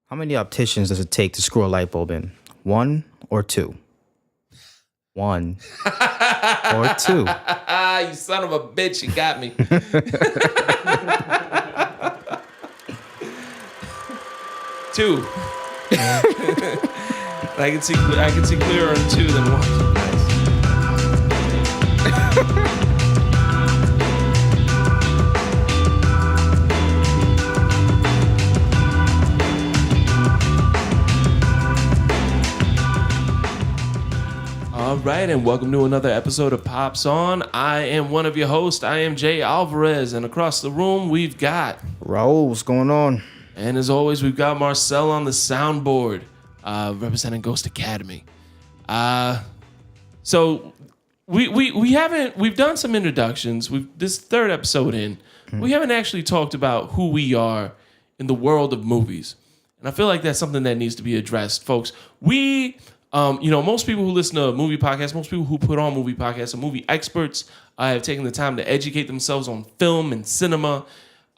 How many opticians does it take to screw a light bulb in? One or two? One or two? You son of a bitch, you got me. Two. I can see clearer on two than one. All right, and welcome to another episode of Pops On. I am one of your hosts. I am Jay Alvarez, and across the room we've got Raul, what's going on? And as always, we've got Marcel on the soundboard, representing Ghost Academy. So we've done some introductions. This third episode in, we haven't actually talked about who we are in the world of movies, and I feel like that's something that needs to be addressed, folks. Most people who listen to movie podcasts, most people who put on movie podcasts are movie experts. Have taken the time to educate themselves on film and cinema,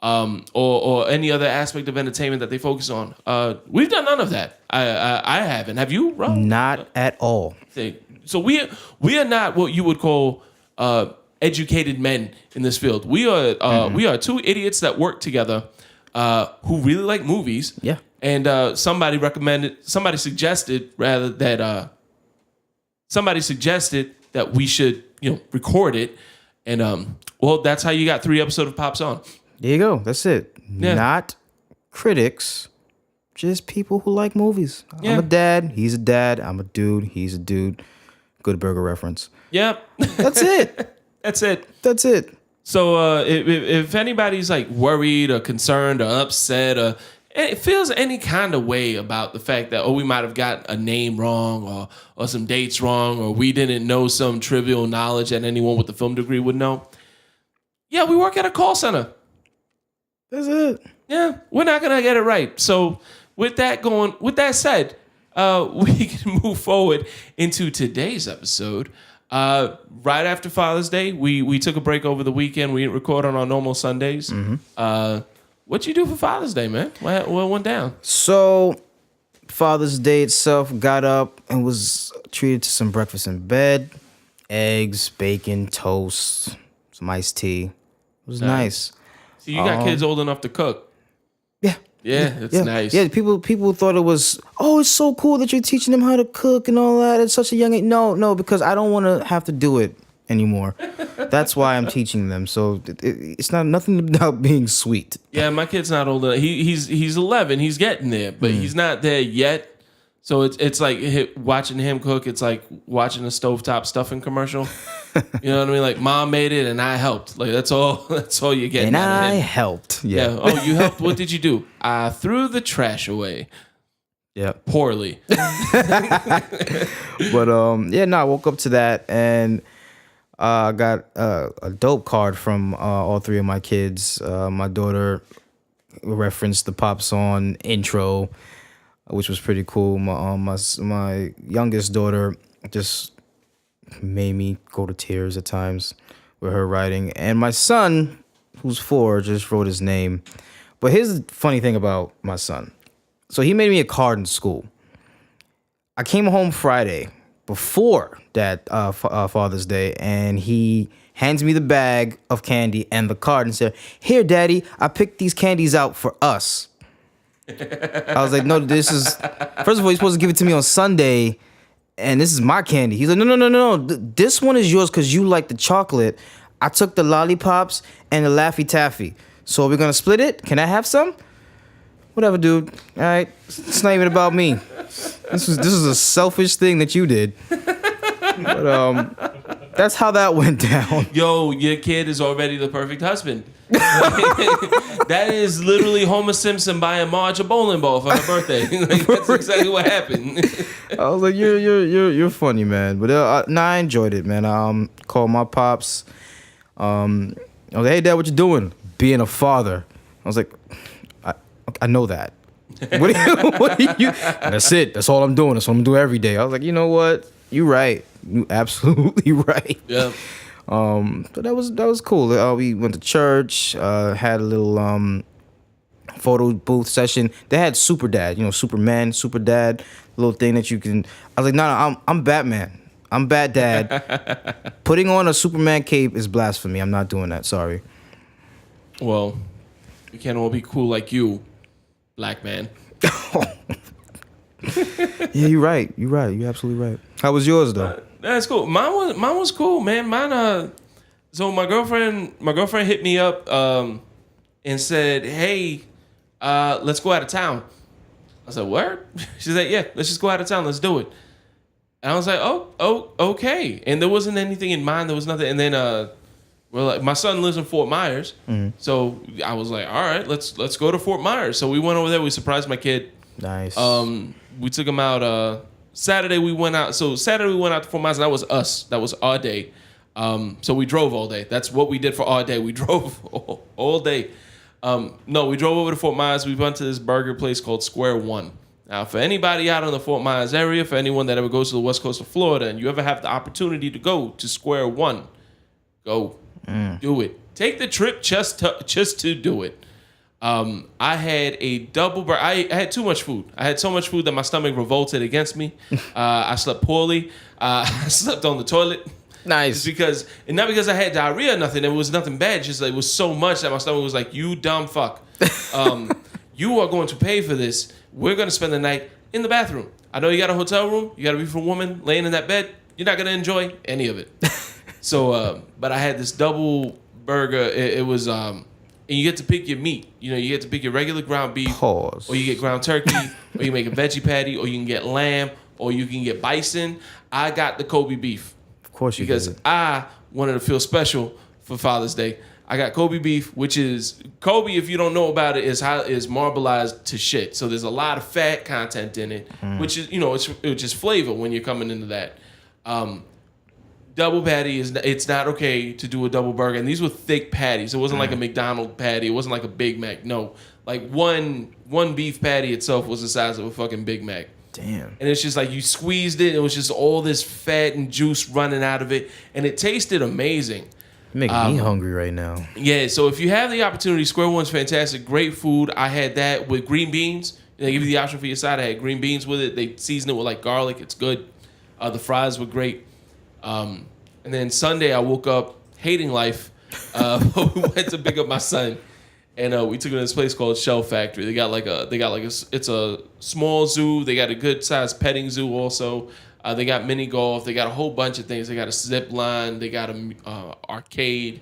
or any other aspect of entertainment that they focus on. We've done none of that. I haven't. Have you, Rob? Not at all. So we are not what you would call educated men in this field. We are two idiots that work together who really like movies. Yeah. And somebody suggested that we should, record it. And that's how you got 3 episodes of Pops On. There you go. That's it. Yeah. Not critics, just people who like movies. Yeah. I'm a dad. He's a dad. I'm a dude. He's a dude. Good burger reference. Yep. That's it. That's it. That's it. So if anybody's like worried or concerned or upset or it feels any kind of way about the fact that, we might have got a name wrong or some dates wrong, or we didn't know some trivial knowledge that anyone with a film degree would know. Yeah, we work at a call center. That's it. Yeah, we're not going to get it right. So with that said, we can move forward into today's episode. Right after Father's Day, we took a break over the weekend. We didn't record on our normal Sundays. Mm-hmm. What'd you do for Father's Day, man? What went down? So, Father's Day itself, got up and was treated to some breakfast in bed. Eggs, bacon, toast, some iced tea. It was nice. So you got kids old enough to cook? Yeah. Yeah, it's nice. Yeah, people thought it was, it's so cool that you're teaching them how to cook and all that at such a young age. No, because I don't want to have to do it anymore. That's why I'm teaching them. So it's nothing about being sweet. Yeah, my kid's not old enough. He's 11. He's getting there, but he's not there yet. So it's like watching him cook. It's like watching a stovetop stuffing commercial. You know what I mean? Like, mom made it and I helped. Like, that's all you're getting. And I helped. Yeah. Oh, you helped? What did you do? I threw the trash away. Yeah. Poorly. But I woke up to that and I got a dope card from all 3 of my kids. My daughter referenced the Pops On intro, which was pretty cool. My youngest daughter just made me go to tears at times with her writing. And my son, who's 4, just wrote his name. But here's the funny thing about my son. So he made me a card in school. I came home Friday before that Father's Day, and he hands me the bag of candy and the card and said, "Here, Daddy, I picked these candies out for us." I was like, "No, this is..." First of all, you're supposed to give it to me on Sunday, and this is my candy. He's like, No. This one is yours because you like the chocolate. I took the lollipops and the Laffy Taffy. So we're going to split it? Can I have some? Whatever, dude. All right. It's not even about me. This is a selfish thing that you did. But that's how that went down. Yo, your kid is already the perfect husband. That is literally Homer Simpson buying Marge a bowling ball for her birthday. That's exactly what happened. I was like, you're funny, man. But I enjoyed it, man. Called my pops. I was like, "Hey, Dad, what you doing?" "Being a father." I was like, I know that. What are you? That's it. That's all I'm doing. That's what I'm doing every day. I was like, you know what? You're right. You absolutely right. Yeah. So that was cool. We went to church, had a little photo booth session. They had Super Dad, Superman, Super Dad, little thing that you can. I was like, no, I'm Batman. I'm Bat Dad. Putting on a Superman cape is blasphemy. I'm not doing that. Sorry. Well, we can't all be cool like you, black man. Yeah, you're right. You're absolutely right. How was yours though? That's cool. Mine was cool, man. So my girlfriend hit me up and said, "Hey, let's go out of town." I said, "Word?" She said, "Yeah, let's just go out of town. Let's do it." And I was like, "Oh, okay." And there wasn't anything in mind. There was nothing. And then my son lives in Fort Myers, so I was like, "All right, let's go to Fort Myers." So we went over there. We surprised my kid. Nice. We took him out. Saturday we went out. So Saturday we went out to Fort Myers. And that was us. That was our day. So we drove all day. That's what we did for our day. We drove all day. No, we drove over to Fort Myers. We went to this burger place called Square One. Now, for anybody out in the Fort Myers area, for anyone that ever goes to the west coast of Florida, and you ever have the opportunity to go to Square One, go do it. Take the trip just to do it. I had a double burger. I had too much food. I had so much food that my stomach revolted against me. I slept poorly. I slept on the toilet. Nice. And not because I had diarrhea or nothing. It was nothing bad. Just like, it was so much that my stomach was like, "You dumb fuck. You are going to pay for this. We're going to spend the night in the bathroom. I know you got a hotel room. You got a beautiful woman laying in that bed. You're not going to enjoy any of it." So, but I had this double burger. It was, and you get to pick your meat. You get to pick your regular ground beef. Pause. Or you get ground turkey. Or you make a veggie patty. Or you can get lamb. Or you can get bison. I got the Kobe beef. Of course you because did. I wanted to feel special for Father's Day. I got Kobe beef, which is Kobe. If you don't know about it, is marbleized to shit. So there's a lot of fat content in it, which is it's just flavor when you're coming into that. Double patty it's not okay to do a double burger, and these were thick patties. It wasn't like a McDonald's patty. It wasn't like a Big Mac. No, like one beef patty itself was the size of a fucking Big Mac. Damn. And it's just like you squeezed it. It was just all this fat and juice running out of it, and it tasted amazing. You're making me hungry right now. Yeah, so if you have the opportunity, Square One's fantastic. Great food. I had that with green beans. They give you the option for your side. I had green beans with it. They season it with like garlic. It's good. The fries were great. And then Sunday I woke up hating life. We went to pick up my son, and we took him to this place called Shell Factory. It's a small zoo. They got a good sized petting zoo also. They got mini golf. They got a whole bunch of things. They got a zip line. They got a arcade,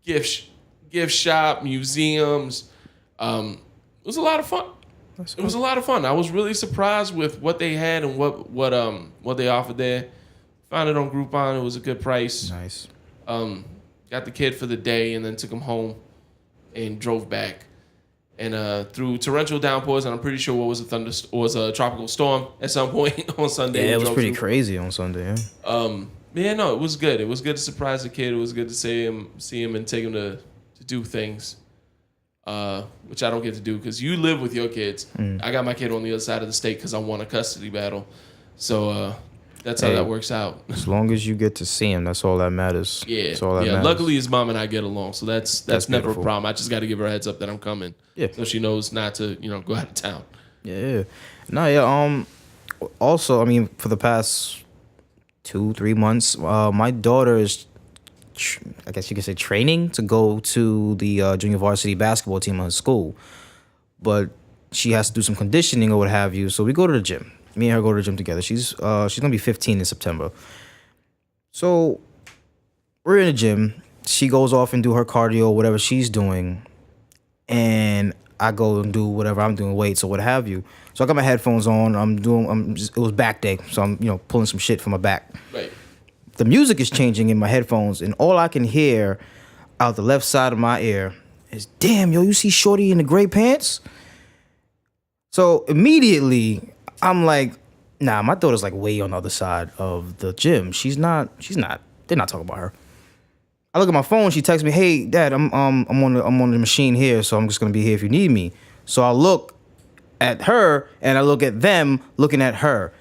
gift shop, museums. It was a lot of fun. It was a lot of fun. I was really surprised with what they had and what they offered there. Found it on Groupon. It was a good price. Nice. Got the kid for the day and then took him home and drove back. And through torrential downpours, and I'm pretty sure what was a tropical storm at some point on Sunday. Yeah, it was pretty crazy on Sunday. Yeah, no, it was good. It was good to surprise the kid. It was good to see him and take him to do things, which I don't get to do because you live with your kids. I got my kid on the other side of the state because I won a custody battle. So that's how that works out. As long as you get to see him, that's all that matters. Yeah, that's all that matters. Luckily, his mom and I get along, so that's never beautiful. a problem. I just got to give her a heads up that I'm coming, so she knows not to go out of town. Yeah, no, yeah. Also, I mean, for the past 2-3 months, my daughter is, I guess you could say, training to go to the junior varsity basketball team at school, but she has to do some conditioning or what have you. So we go to the gym. Me and her go to the gym together. She's gonna be 15 in September. So we're in the gym. She goes off and do her cardio, whatever she's doing, and I go and do whatever I'm doing, weights or what have you. So I got my headphones on. It was back day, so I'm pulling some shit from my back. Right. The music is changing in my headphones, and all I can hear out the left side of my ear is, "Damn, yo, you see Shorty in the gray pants?" So immediately I'm like, nah, my daughter's like way on the other side of the gym. She's not. They're not talking about her. I look at my phone. She texts me, "Hey, Dad, I'm on the machine here, so I'm just gonna be here if you need me." So I look at her and I look at them looking at her.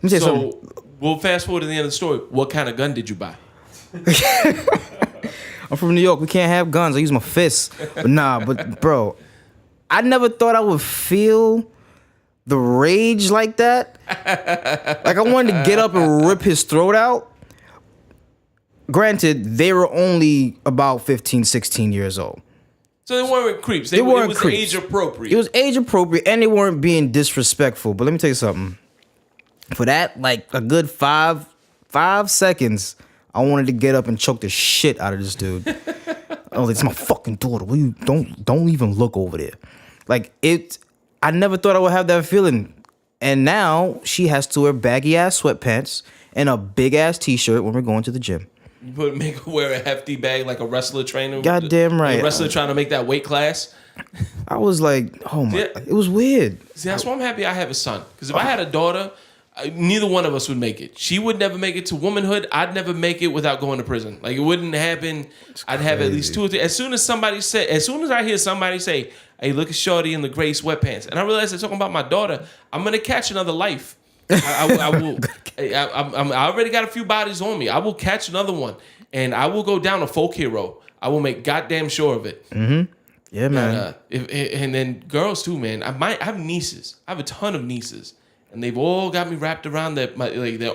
Let me tell you something. We'll fast forward to the end of the story. What kind of gun did you buy? I'm from New York. We can't have guns. I use my fists. But nah, but bro, I never thought I would feel the rage like that. Like I wanted to get up and rip his throat out. Granted, they were only about 15, 16 years old. So they weren't creeps. They weren't it was creeps. age appropriate. It was age appropriate, and they weren't being disrespectful. But let me tell you something. For that, like a good 5 seconds, I wanted to get up and choke the shit out of this dude. I was like, "It's my fucking daughter. Will you don't even look over there." Like it. I never thought I would have that feeling, and now she has to wear baggy ass sweatpants and a big ass t-shirt when we're going to the gym. You make her wear a hefty bag like a wrestler trainer. Goddamn right. A wrestler trying to make that weight class. I was like, oh my, it was weird. See, that's why I'm happy I have a son. Because if I had a daughter, neither one of us would make it. She would never make it to womanhood. I'd never make it without going to prison. Like it wouldn't happen. I'd have at least 2 or 3. As soon as I hear somebody say, "Hey, look at Shorty in the gray sweatpants," and I realize they're talking about my daughter, I'm gonna catch another life. I will. I already got a few bodies on me. I will catch another one, and I will go down a folk hero. I will make goddamn sure of it. Mm-hmm. Yeah, man. And then girls too, man. I have nieces. I have a ton of nieces, and they've all got me wrapped around their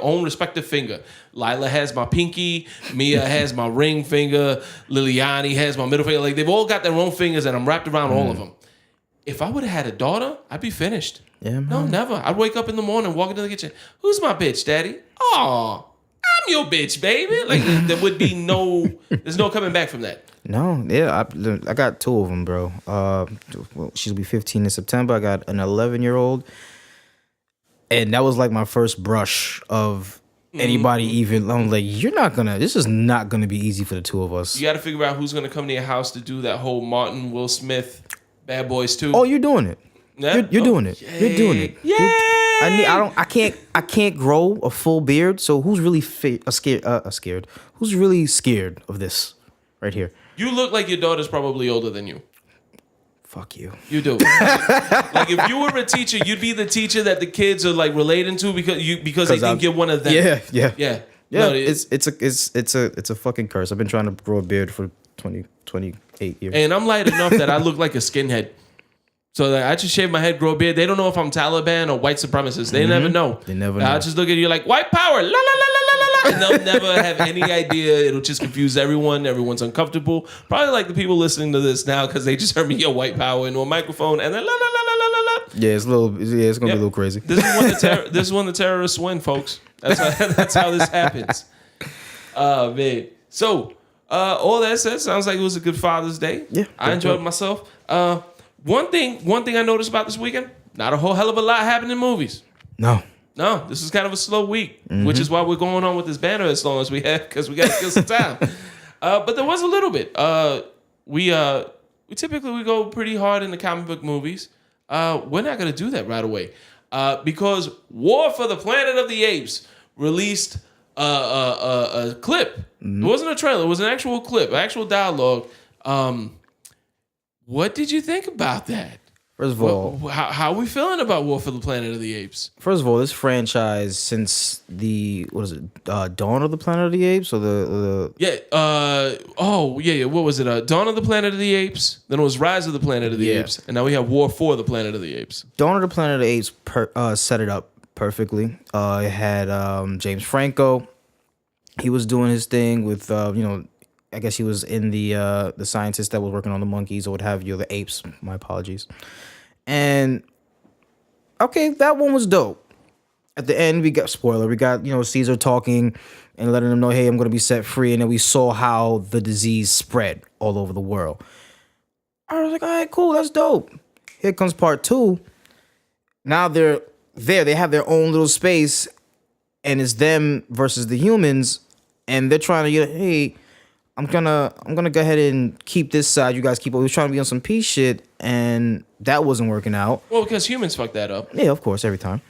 own respective finger. Lila has my pinky. Mia has my ring finger. Liliani has my middle finger. Like they've all got their own fingers, and I'm wrapped around all of them. If I would have had a daughter, I'd be finished. Yeah, man. No, never. I'd wake up in the morning, walk into the kitchen. Who's my bitch, daddy? Oh, I'm your bitch, baby. Like there would be there's no coming back from that. No, yeah, I got 2 of them, bro. She'll be 15 in September. I got an 11-year-old, and that was like my first brush of anybody even. I'm like, this is not gonna be easy for the 2 of us. You got to figure out who's gonna come to your house to do that whole Martin Will Smith Bad Boys 2. Oh, you're doing it. Yeah? You're doing it. Yay. You're doing it. Yeah. I can't grow a full beard. So who's really scared? Who's really scared of this right here? You look like your daughter's probably older than you. Fuck you. You do. Like if you were a teacher, you'd be the teacher that the kids are like relating to because they think you're one of them. Yeah. No, it's a fucking curse. I've been trying to grow a beard for 28 years. And I'm light enough that I look like a skinhead. So that I just shave my head, grow a beard. They don't know if I'm Taliban or white supremacist. They never know. They never know. I just look at you like white power, la la la la la la, and they'll never have any idea. It'll just confuse everyone. Everyone's uncomfortable. Probably like the people listening to this now because they just heard me yell white power into a microphone and then la la la la la la la. Yeah, it's gonna be a little crazy. This is when the terrorists win, folks. That's how this happens. Man. So all that said, sounds like it was a good Father's Day. Yeah, I enjoyed myself. One thing I noticed about this weekend, not a whole hell of a lot happened in movies. No, this is kind of a slow week, which is why we're going on with this banner as long as we have, because we got to kill some time. But there was a little bit. We typically go pretty hard in the comic book movies. We're not going to do that right away because War for the Planet of the Apes released a clip. It wasn't a trailer. It was an actual clip, actual dialogue. What did you think about that? First of all, how are we feeling about War for the Planet of the Apes? First of all, this franchise since Dawn of the Planet of the Apes or what was it? Dawn of the Planet of the Apes. Then it was Rise of the Planet of the Apes, and now we have War for the Planet of the Apes. Dawn of the Planet of the Apes set it up perfectly. It had James Franco. He was doing his thing with I guess he was in the scientist that was working on the monkeys or what have you, the apes. My apologies. And okay, that one was dope. At the end, we got Caesar talking and letting them know, hey, I'm gonna be set free. And then we saw how the disease spread all over the world. I was like, all right, cool, that's dope. Here comes part 2. Now they're there. They have their own little space, and it's them versus the humans, and they're trying to get, hey, I'm gonna go ahead and keep this side. You guys keep. We was trying to be on some peace shit, and that wasn't working out. Well, because humans fucked that up. Yeah, of course, every time.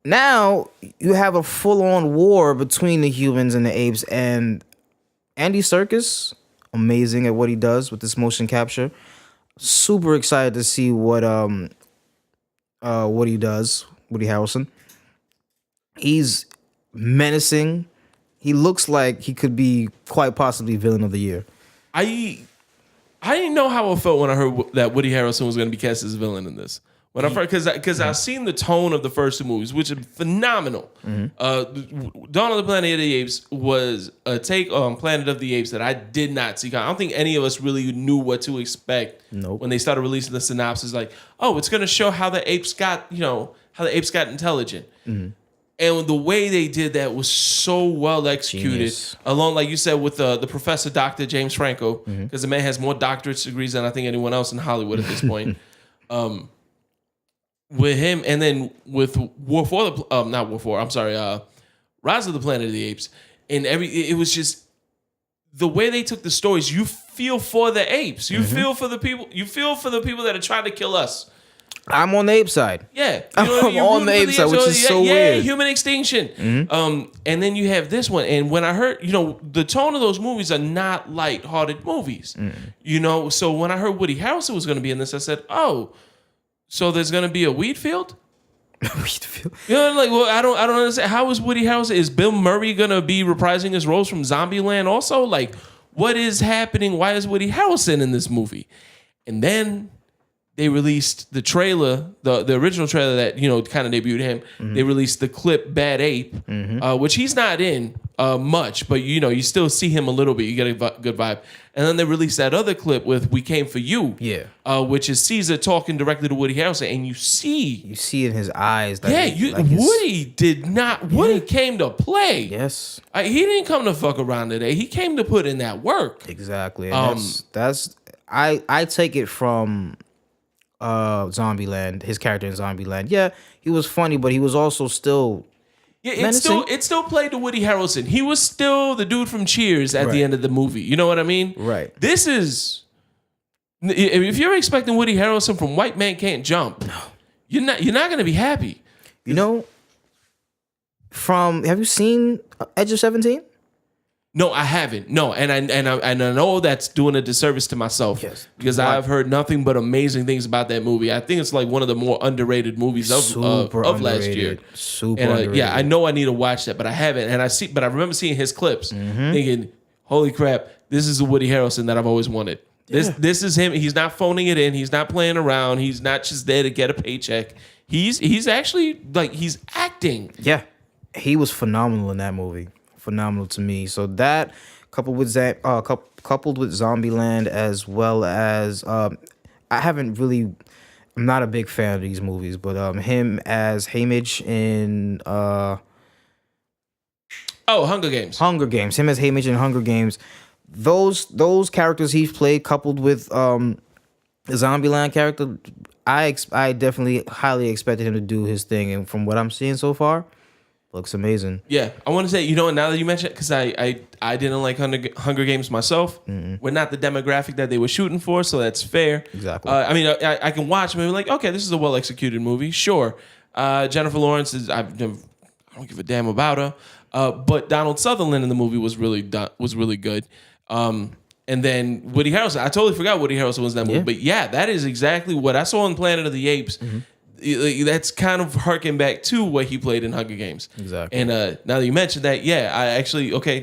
Now you have a full-on war between the humans and the apes, and Andy Serkis, amazing at what he does with this motion capture. Super excited to see what he does, Woody Harrelson. He's menacing. he looks like he could be quite possibly villain of the year. I didn't know how I felt when I heard that Woody Harrelson was going to be cast as a villain in this. When I first, because I've seen the tone of the first two movies, which are phenomenal. Dawn of the Planet of the Apes was a take on Planet of the Apes that I did not see. I don't think any of us really knew what to expect when they started releasing the synopsis. Like, oh, it's going to show how the apes got, intelligent. And the way they did that was so well executed. Genius. Along, like you said, with the professor, Dr. James Franco, because the man has more doctorate degrees than I think anyone else in Hollywood at this point. With him, and then with Rise of the Planet of the Apes, and it was just the way they took the stories. You feel for the apes. You feel for the people. You feel for the people that are trying to kill us. I'm on the ape side. Yeah, I'm on the ape side, which is so weird. Human extinction. And then you have this one, and when I heard, the tone of those movies are not light-hearted movies. So when I heard Woody Harrelson was going to be in this, I said, oh. So there's gonna be a wheat field? I don't understand. How is Woody Harrelson? Is Bill Murray gonna be reprising his roles from Zombieland also? Like, what is happening? Why is Woody Harrelson in this movie? And then they released the trailer, the original trailer that kind of debuted him. They released the clip "Bad Ape," which he's not in much, but you still see him a little bit. You get a good vibe. And then they released that other clip with "We Came for You," which is Caesar talking directly to Woody Harrelson, and you see in his eyes. Woody came to play. Yes, he didn't come to fuck around today. He came to put in that work. Exactly. That's I take it from Zombieland, his character in Zombieland. Yeah, he was funny, but he was also still it still played to Woody Harrelson. He was still the dude from Cheers at the end of the movie. You know what I mean? Right. This is, if you're expecting Woody Harrelson from White Man Can't Jump, you're not going to be happy. Have you seen Edge of 17? No, I haven't. No, and I know that's doing a disservice to myself because I've heard nothing but amazing things about that movie. I think it's like one of the more underrated movies of last year. Super underrated. Yeah, I know I need to watch that, but I haven't. But I remember seeing his clips, thinking, "Holy crap, this is the Woody Harrelson that I've always wanted." This is him. He's not phoning it in. He's not playing around. He's not just there to get a paycheck. He's actually he's acting. Yeah, he was phenomenal in that movie. Phenomenal to me. So that coupled with Zombieland, as well as I'm not a big fan of these movies, but him as Haymitch in Hunger Games. Him as Haymitch in Hunger Games. Those characters he's played, coupled with the Zombieland character, I definitely highly expected him to do his thing, and from what I'm seeing so far, looks amazing. Yeah, I want to say, now that you mention it, because I didn't like Hunger Games myself. We're not the demographic that they were shooting for, so that's fair. Exactly. I can watch them and be like, okay, this is a well executed movie. Sure. Jennifer Lawrence I don't give a damn about her. But Donald Sutherland in the movie was really good. And then Woody Harrelson. I totally forgot Woody Harrelson was in that movie. But yeah, that is exactly what I saw in Planet of the Apes. That's kind of harking back to what he played in Hunger Games. Exactly. And now that you mentioned that,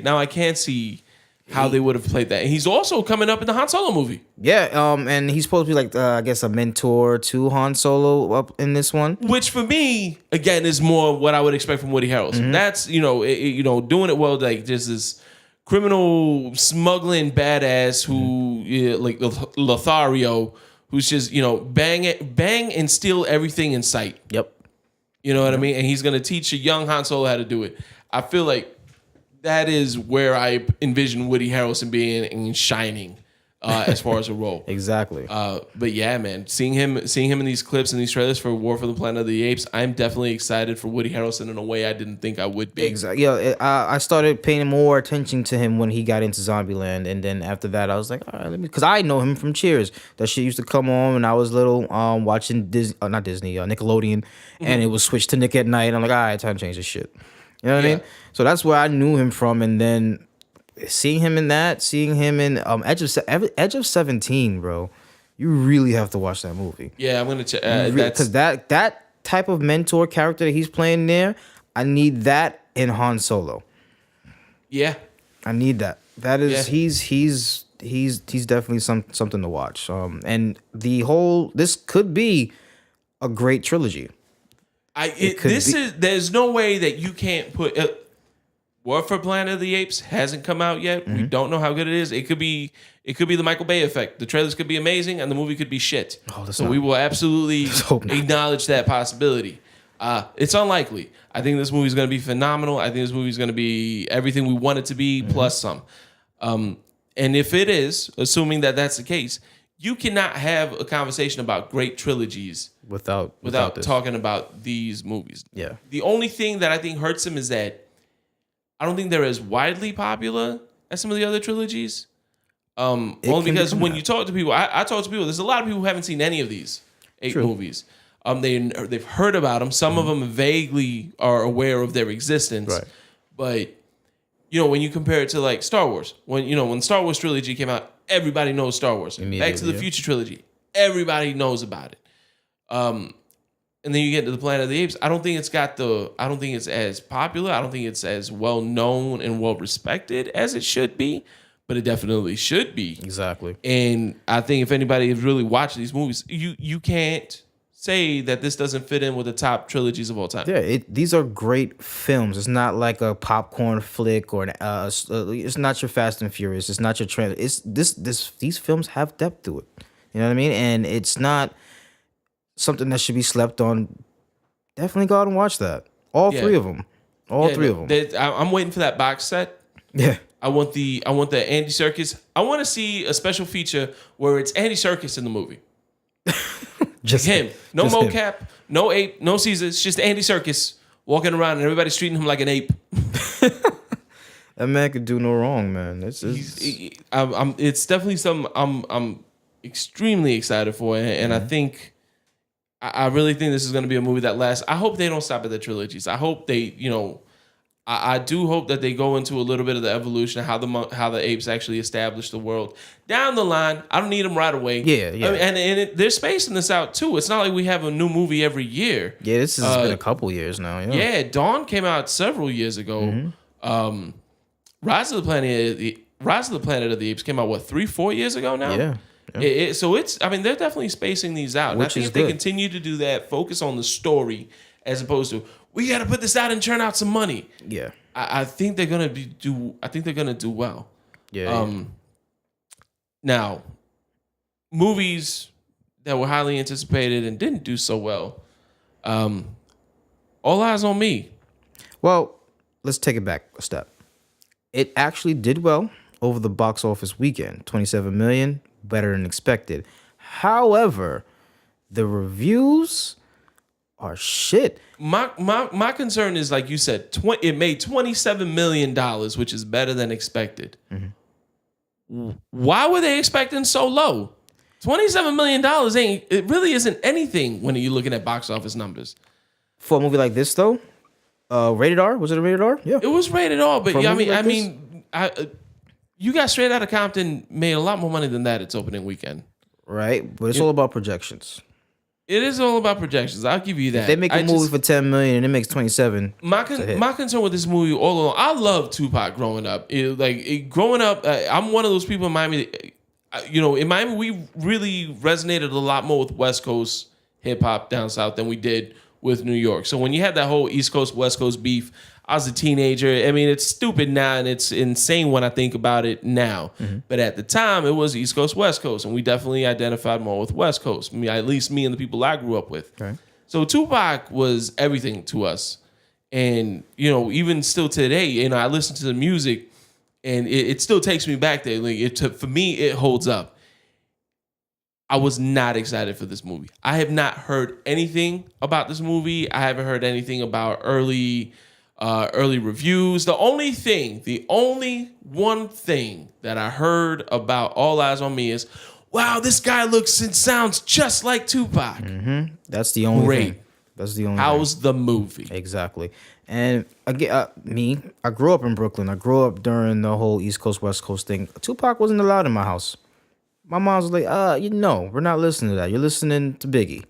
now I can see how they would have played that. And he's also coming up in the Han Solo movie. Yeah, and he's supposed to be a mentor to Han Solo up in this one. Which for me, again, is more what I would expect from Woody Harrelson. That's, doing it well, just this criminal smuggling badass who, Lothario, who's just, bang and steal everything in sight. Yep. You know what I mean? And he's going to teach a young Han Solo how to do it. I feel like that is where I envision Woody Harrelson being and shining as far as a role. Exactly. But yeah, man, seeing him in these clips and these trailers for War for the Planet of the Apes, I'm definitely excited for Woody Harrelson in a way I didn't think I would be. Exactly. Yeah, I started paying more attention to him when he got into Zombieland, and then after that, I was like, all right, because I know him from Cheers. That shit used to come on when I was little, watching Nickelodeon, and it was switched to Nick at Night. I'm like, all right, time to change this shit. You know what I mean? So that's where I knew him from, and then seeing him in Edge of 17, bro, you really have to watch that movie. Yeah, I'm gonna check. Because that type of mentor character that he's playing there, I need that in Han Solo. Yeah. I need that. That is Yeah. he's definitely something to watch. And this could be a great trilogy. There's no way that you can't put War for Planet of the Apes hasn't come out yet. We don't know how good it is. It could be the Michael Bay effect. The trailers could be amazing and the movie could be shit. We will absolutely acknowledge that possibility. It's unlikely. I think this movie is going to be phenomenal. I think this movie is going to be everything we want it to be plus some. And if it is, assuming that that's the case, you cannot have a conversation about great trilogies without talking about these movies. Yeah. The only thing that I think hurts them is that I don't think they're as widely popular as some of the other trilogies. Only because when you talk to people, I talk to people, there's a lot of people who haven't seen any of these 8 movies. They've heard about them. Some of them vaguely are aware of their existence. Right. But when you compare it to like Star Wars, when the Star Wars trilogy came out, everybody knows Star Wars. Back to the Future trilogy, everybody knows about it. And then you get to the Planet of the Apes. I don't think it's as popular. I don't think it's as well known and well respected as it should be, but it definitely should be. Exactly. And I think if anybody has really watched these movies, you can't say that this doesn't fit in with the top trilogies of all time. Yeah, these are great films. It's not like a popcorn flick or it's not your Fast and Furious. It's not your trailer. It's these films have depth to it. You know what I mean? And it's not something that should be slept on. Definitely go out and watch that. All 3 of them. All 3 of them. I'm waiting for that box set. Yeah. I want the Andy Serkis. I want to see a special feature where it's Andy Serkis in the movie. Just him. No just mocap, him. no ape, no Caesar. It's just Andy Serkis walking around and everybody's treating him like an ape. That man could do no wrong, man. It's definitely something I'm extremely excited for, and I think I really think this is going to be a movie that lasts. I hope they don't stop at the trilogies. I hope they, I do hope that they go into a little bit of the evolution of how the apes actually established the world down the line. I don't need them right away. Yeah. I mean, they're spacing this out too. It's not like we have a new movie every year. Yeah, this has been a couple years now. Yeah, Dawn came out several years ago. Rise of the Planet of the Apes came out 3-4 years ago now. Yeah. So they're definitely spacing these out. And I think if they continue to do that, focus on the story as opposed to we got to put this out and churn out some money. Yeah. I think they're gonna do well. Yeah. Now, movies that were highly anticipated and didn't do so well. All Eyes on Me. Well, let's take it back a step. It actually did well over the box office weekend. 27 million, better than expected. However, the reviews are shit. My concern is, like you said, it made $27 million, which is better than expected. Why were they expecting so low? $27 million it really isn't anything when you're looking at box office numbers. For a movie like this, though, rated R? Was it a rated R? Yeah. It was rated R, but like You Got Straight Outta Compton made a lot more money than that its opening weekend. Right, but it's all about projections. It is all about projections. I'll give you that. If they make a movie for 10 million and it makes 27. My concern with this movie all along, I loved Tupac growing up. Growing up, I'm one of those people in Miami. In Miami, we really resonated a lot more with West Coast hip hop down south than we did with New York. So when you had that whole East Coast West Coast beef, I was a teenager. I mean, it's stupid now and it's insane when I think about it now. But at the time, it was East Coast, West Coast, and we definitely identified more with West Coast. At least me and the people I grew up with. Okay. So Tupac was everything to us. And, even still today, I listen to the music and it still takes me back there. For me, it holds up. I was not excited for this movie. I have not heard anything about this movie. I haven't heard anything about early reviews. The only one thing that I heard about All Eyes on Me is, wow, this guy looks and sounds just like Tupac. That's the only thing. That's the only thing. How's the movie? Exactly. And again, I grew up in Brooklyn. I grew up during the whole East Coast, West Coast thing. Tupac wasn't allowed in my house. My mom was like, we're not listening to that. You're listening to Biggie.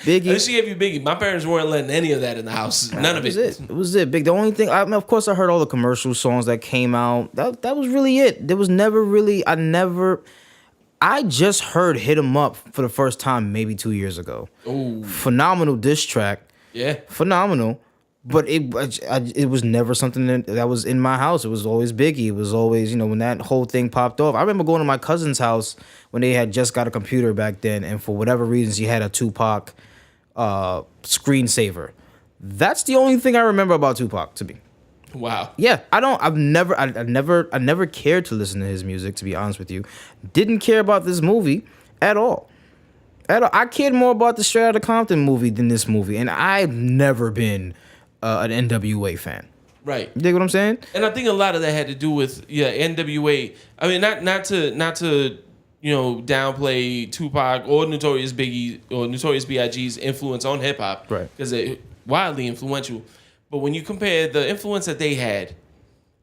Biggie. She gave you Biggie. My parents weren't letting any of that in the house. None of it. It was it. Big. The only thing, of course, I heard all the commercial songs that came out. That was really it. There was never really. I just heard "Hit 'Em Up" for the first time maybe 2 years ago. Ooh. Phenomenal diss track. Yeah. Phenomenal. But it was never something that was in my house. It was always Biggie. It was always, when that whole thing popped off. I remember going to my cousin's house when they had just got a computer back then, and for whatever reasons, he had a Tupac screensaver. That's the only thing I remember about Tupac to me. Wow. Yeah, I never cared to listen to his music, to be honest with you. Didn't care about this movie at all. I cared more about the Straight Outta Compton movie than this movie, and I've never been an NWA fan. Right. You dig what I'm saying? And I think a lot of that had to do with NWA. I mean, not to downplay Tupac or Notorious Biggie or Notorious B.I.G.'s influence on hip hop, right? Because they're wildly influential. But when you compare the influence that they had,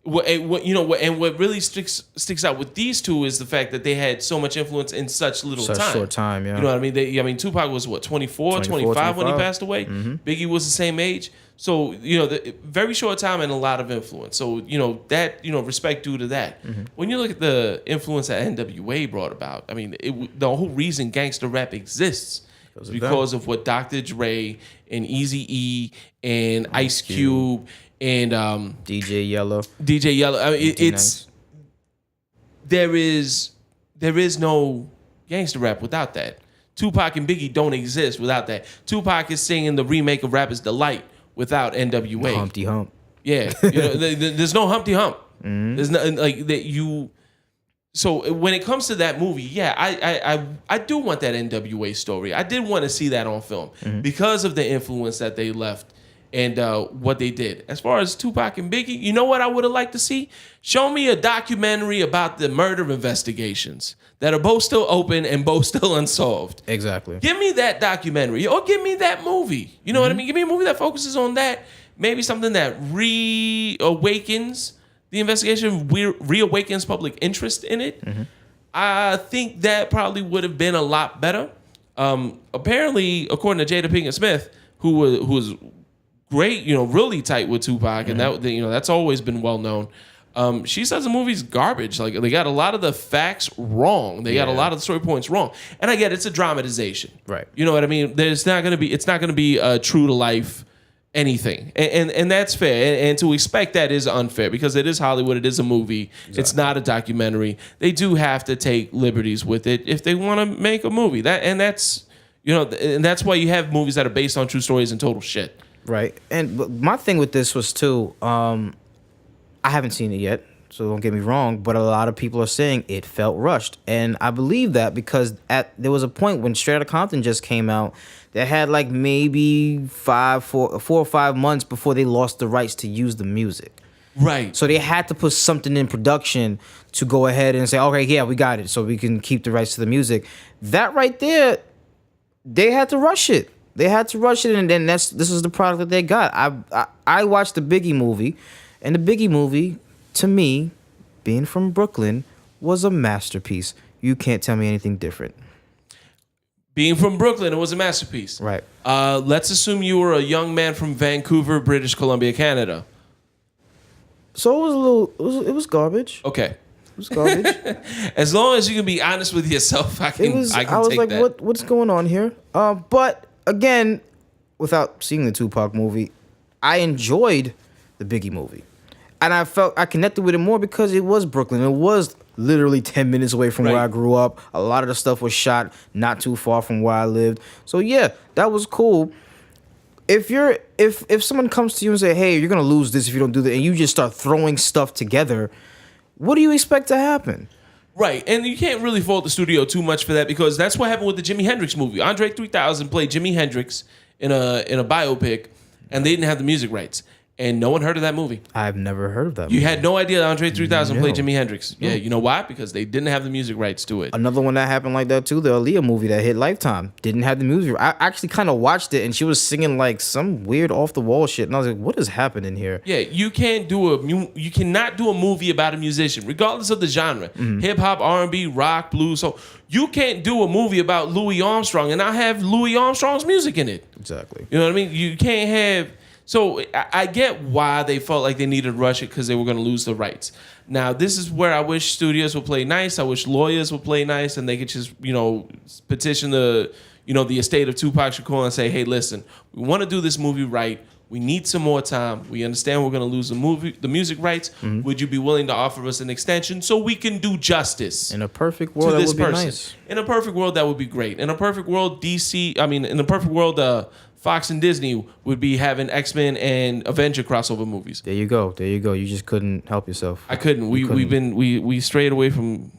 what really sticks out with these two is the fact that they had so much influence in such short time. Yeah. You know what I mean? Tupac was 24, 25 when he passed away. Mm-hmm. Biggie was the same age. So, the very short time and a lot of influence. So, that, respect due to that. Mm-hmm. When you look at the influence that NWA brought about, I mean, the whole reason gangster rap exists is because of what Dr. Dre and Eazy-E and Ice Cube and DJ Yellow. I mean, there is no gangster rap without that. Tupac and Biggie don't exist without that. Tupac is singing the remake of Rapper's Delight without NWA. Humpty Hump. Yeah, there's no Humpty Hump. Mm-hmm. There's nothing like that. So when it comes to that movie, yeah, I do want that NWA story. I did want to see that on film because of the influence that they left and what they did. As far as Tupac and Biggie, you know what I would have liked to see? Show me a documentary about the murder investigations that are both still open and both still unsolved. Exactly. Give me that documentary or give me that movie. You know what I mean? Give me a movie that focuses on that. Maybe something that reawakens the investigation, reawakens public interest in it. Mm-hmm. I think that probably would have been a lot better. Apparently, according to Jada Pinkett Smith, who was great, really tight with Tupac, and that's always been well known. She says the movie's garbage. Like, they got a lot of the facts wrong. They got a lot of the story points wrong. And I get it's a dramatization. Right. You know what I mean? It's not going to be a true to life anything. And that's fair. And to expect that is unfair because it is Hollywood. It is a movie. Exactly. It's not a documentary. They do have to take liberties with it if they want to make a movie. That's why you have movies that are based on true stories and total shit. Right. And my thing with this was too, I haven't seen it yet, so don't get me wrong, but a lot of people are saying it felt rushed. And I believe that because there was a point when Straight Outta Compton just came out that had like maybe 4 or 5 months before they lost the rights to use the music. Right. So they had to put something in production to go ahead and say, okay, yeah, we got it, so we can keep the rights to the music. That right there, they had to rush it. And then this is the product that they got. I watched the Biggie movie, and the Biggie movie, to me, being from Brooklyn, was a masterpiece. You can't tell me anything different. Being from Brooklyn, it was a masterpiece. Right. Let's assume you were a young man from Vancouver, British Columbia, Canada. So it was garbage. Okay. It was garbage. As long as you can be honest with yourself, I can was take like, that. What's going on here? But again, without seeing the Tupac movie, I enjoyed the Biggie movie. And I felt I connected with it more because it was Brooklyn. It was literally 10 minutes away from where I grew up. A lot of the stuff was shot not too far from where I lived. So yeah, that was cool. If someone comes to you and say, hey, you're gonna lose this if you don't do that, and you just start throwing stuff together, what do you expect to happen? Right, and you can't really fault the studio too much for that because that's what happened with the Jimi Hendrix movie. Andre 3000 played Jimi Hendrix in a biopic, and they didn't have the music rights. and no one heard of that movie. I've never heard of that You movie. had no idea that Andre 3000 No. played Jimi Hendrix. Yeah, you know why? Because they didn't have the music rights to it. Another one that happened like that too, the Aaliyah movie that hit Lifetime. Didn't have the music. I actually kind of watched it, and she was singing like some weird off the wall shit, and I was like, "What is happening here?" Yeah, you cannot do a movie about a musician, regardless of the genre, hip hop, R&B, rock, blues. So you can't do a movie about Louis Armstrong and not have Louis Armstrong's music in it. Exactly. You know what I mean? You can't have. So I get why they felt like they needed to rush it because they were going to lose the rights. Now, this is where I wish studios would play nice. I wish lawyers would play nice, and they could just, petition the estate of Tupac Shakur and say, hey, listen, we want to do this movie right. We need some more time. We understand we're going to lose the music rights. Would you be willing to offer us an extension so we can do justice? In a perfect world, that would be nice. In a perfect world, that would be great. In a perfect world, Fox and Disney would be having X-Men and Avenger crossover movies. There you go. You just couldn't help yourself. I couldn't. We strayed away from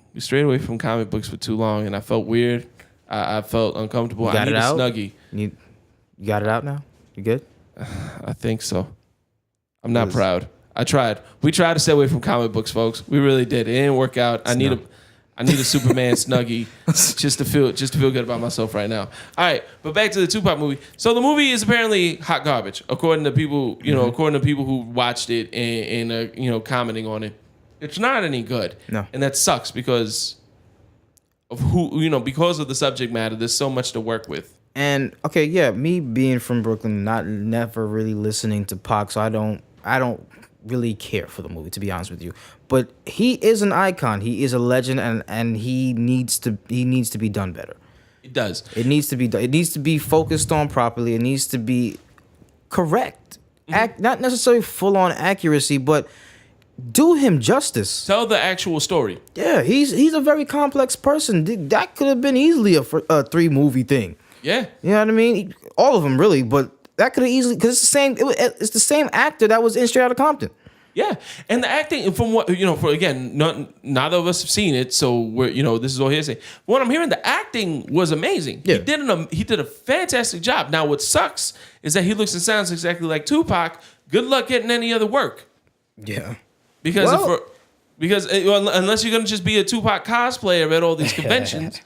comic books for too long, and I felt weird. I felt uncomfortable. I need a Snuggie. You got it out now? You good? I think so. I'm not proud. I tried. We tried to stay away from comic books, folks. We really did. It didn't work out. I need a Superman Snuggie just to feel good about myself right now. All right, but back to the Tupac movie. So the movie is apparently hot garbage, according to people. According to people who watched it and commenting on it. It's not any good. No, and that sucks because of because of the subject matter. There's so much to work with. And okay, yeah, me being from Brooklyn, never really listening to Pac, so I don't really care for the movie, to be honest with you. But he is an icon. He is a legend, and he needs to be done better. It does. It needs to be done. It needs to be focused on properly. It needs to be correct. Not necessarily full on accuracy, but do him justice. Tell the actual story. Yeah, he's a very complex person. That could have been easily a 3-movie thing. Yeah. You know what I mean? All of them, really, but that could have easily, because it's the same actor that was in Straight Outta Compton. Yeah, and the acting, from what neither of us have seen it, so we're this is all hearsay. What I'm hearing, the acting was amazing. Yeah. He did a fantastic job. Now, what sucks is that he looks and sounds exactly like Tupac. Good luck getting any other work. Yeah, because unless you're gonna just be a Tupac cosplayer at all these conventions.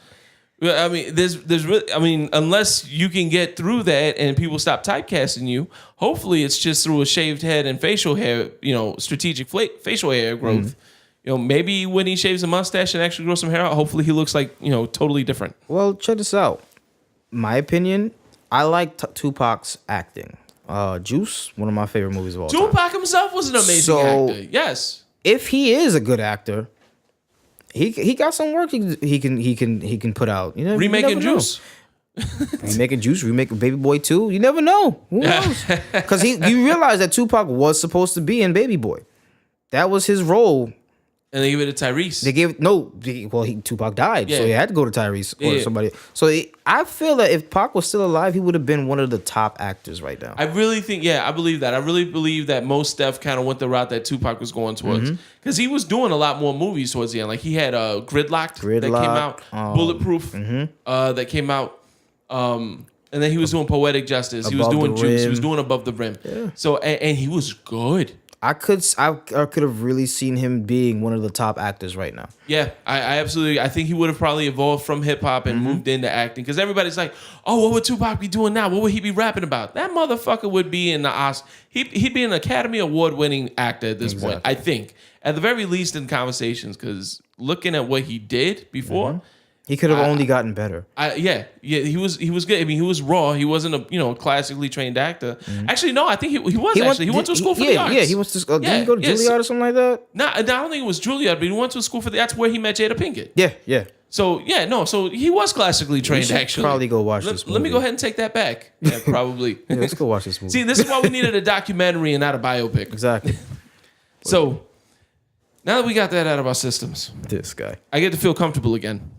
I mean, unless you can get through that and people stop typecasting you, hopefully it's just through a shaved head and facial hair, strategic facial hair growth. Maybe when he shaves a mustache and actually grows some hair out, hopefully he looks like, totally different. Well, check this out. My opinion, I like Tupac's acting. Juice, one of my favorite movies of all time. Tupac himself was an amazing actor. Yes. If he is a good actor, he got some work he can put out. Remaking Juice. Remaking Juice, remake Baby Boy 2. You never know. Who knows? Because you realize that Tupac was supposed to be in Baby Boy. That was his role. And they gave it to Tyrese. Tupac died, so he had to go to Tyrese or somebody. So I feel that if Pac was still alive, he would have been one of the top actors right now. I really think, I believe that. I really believe that Mos Def kind of went the route that Tupac was going towards. Because he was doing a lot more movies towards the end. Like he had Gridlocked that came out, Bulletproof that came out. And then he was doing Poetic Justice. He was doing Juice. He was doing Above the Rim. Yeah. So, and he was good. I could have really seen him being one of the top actors right now. Yeah, I absolutely. I think he would have probably evolved from hip hop and moved into acting, because everybody's like, "Oh, what would Tupac be doing now? What would he be rapping about?" That motherfucker would be in the Oscar. He'd be an Academy Award winning actor at this point. I think, at the very least, in conversations, because looking at what he did before. He could have only gotten better. He was good. I mean, he was raw. He wasn't a classically trained actor. Actually, no, I think he was. He went to a school for the arts. Yeah, he went to. Didn't he go to Juilliard or something like that? No, I don't think it was Juilliard, but he went to a school for that's where he met Jada Pinkett. Yeah. So so he was classically trained. Actually, probably go watch this movie. Let me go ahead and take that back. Yeah, probably. Let's go watch this movie. See, this is why we needed a documentary and not a biopic. Exactly. So now that we got that out of our systems, this guy, I get to feel comfortable again.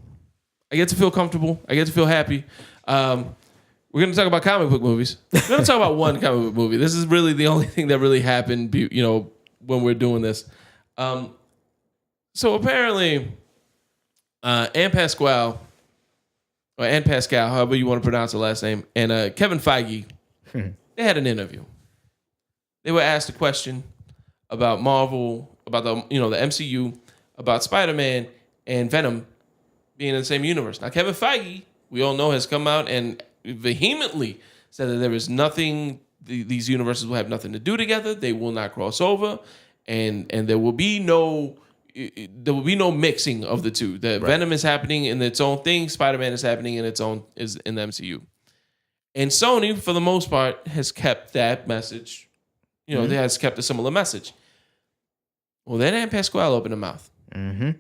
I get to feel comfortable. I get to feel happy. We're going to talk about comic book movies. We're going to talk about one comic book movie. This is really the only thing that really happened, when we're doing this. So apparently, Ann Pascal, however you want to pronounce the last name, and Kevin Feige, they had an interview. they were asked a question about Marvel, about the MCU, about Spider-Man and Venom being in the same universe. Now, Kevin Feige, we all know, has come out and vehemently said that there is nothing. These universes will have nothing to do together. They will not cross over, and there will be no mixing of the two. The Venom is happening in its own thing. Spider-Man is happening in its own is in the MCU. And Sony, for the most part, has kept that message. They has kept a similar message. Well, then Aunt Pasquale opened her mouth. Mm-hmm.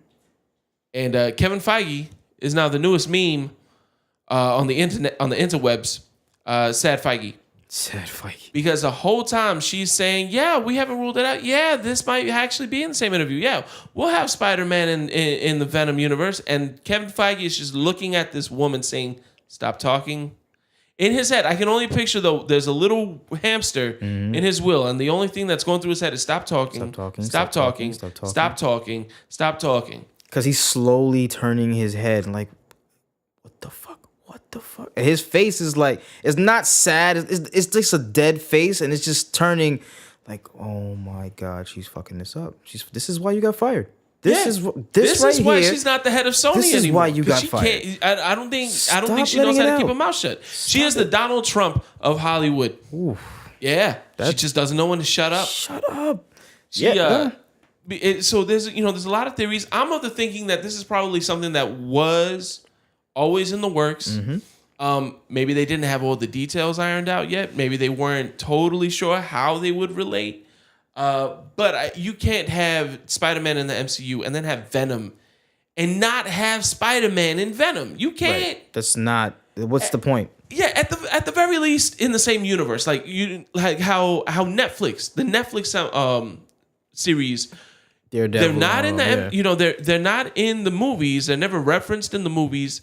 And Kevin Feige is now the newest meme on the internet, on the interwebs. Sad Feige. Sad Feige. Because the whole time she's saying, yeah, we haven't ruled it out. Yeah, this might actually be in the same interview. Yeah, we'll have Spider-Man in the Venom universe. And Kevin Feige is just looking at this woman saying, stop talking. In his head, I can only picture, though, there's a little hamster in his will. And the only thing that's going through his head is stop talking. Stop talking. Stop talking. Stop talking. Stop talking. Stop talking. Because he's slowly turning his head like, what the fuck? What the fuck? And his face is like, it's not sad. It's just a dead face. And it's just turning like, oh my God, she's fucking this up. This is why you got fired. This is why she's not the head of Sony anymore. This is why you got fired. I don't think she knows how to keep her mouth shut. She is the Donald Trump of Hollywood. Oof. Yeah. She just doesn't know when to shut up. Shut up. So there's a lot of theories. I'm of the thinking that this is probably something that was always in the works. Mm-hmm. Maybe they didn't have all the details ironed out yet. Maybe they weren't totally sure how they would relate. But you can't have Spider-Man in the MCU and then have Venom and not have Spider-Man in Venom. You can't. Right. That's not. What's the point? Yeah, at the very least in the same universe, like how Netflix, the Netflix series, they're not in the they're not in the movies. They're never referenced in the movies.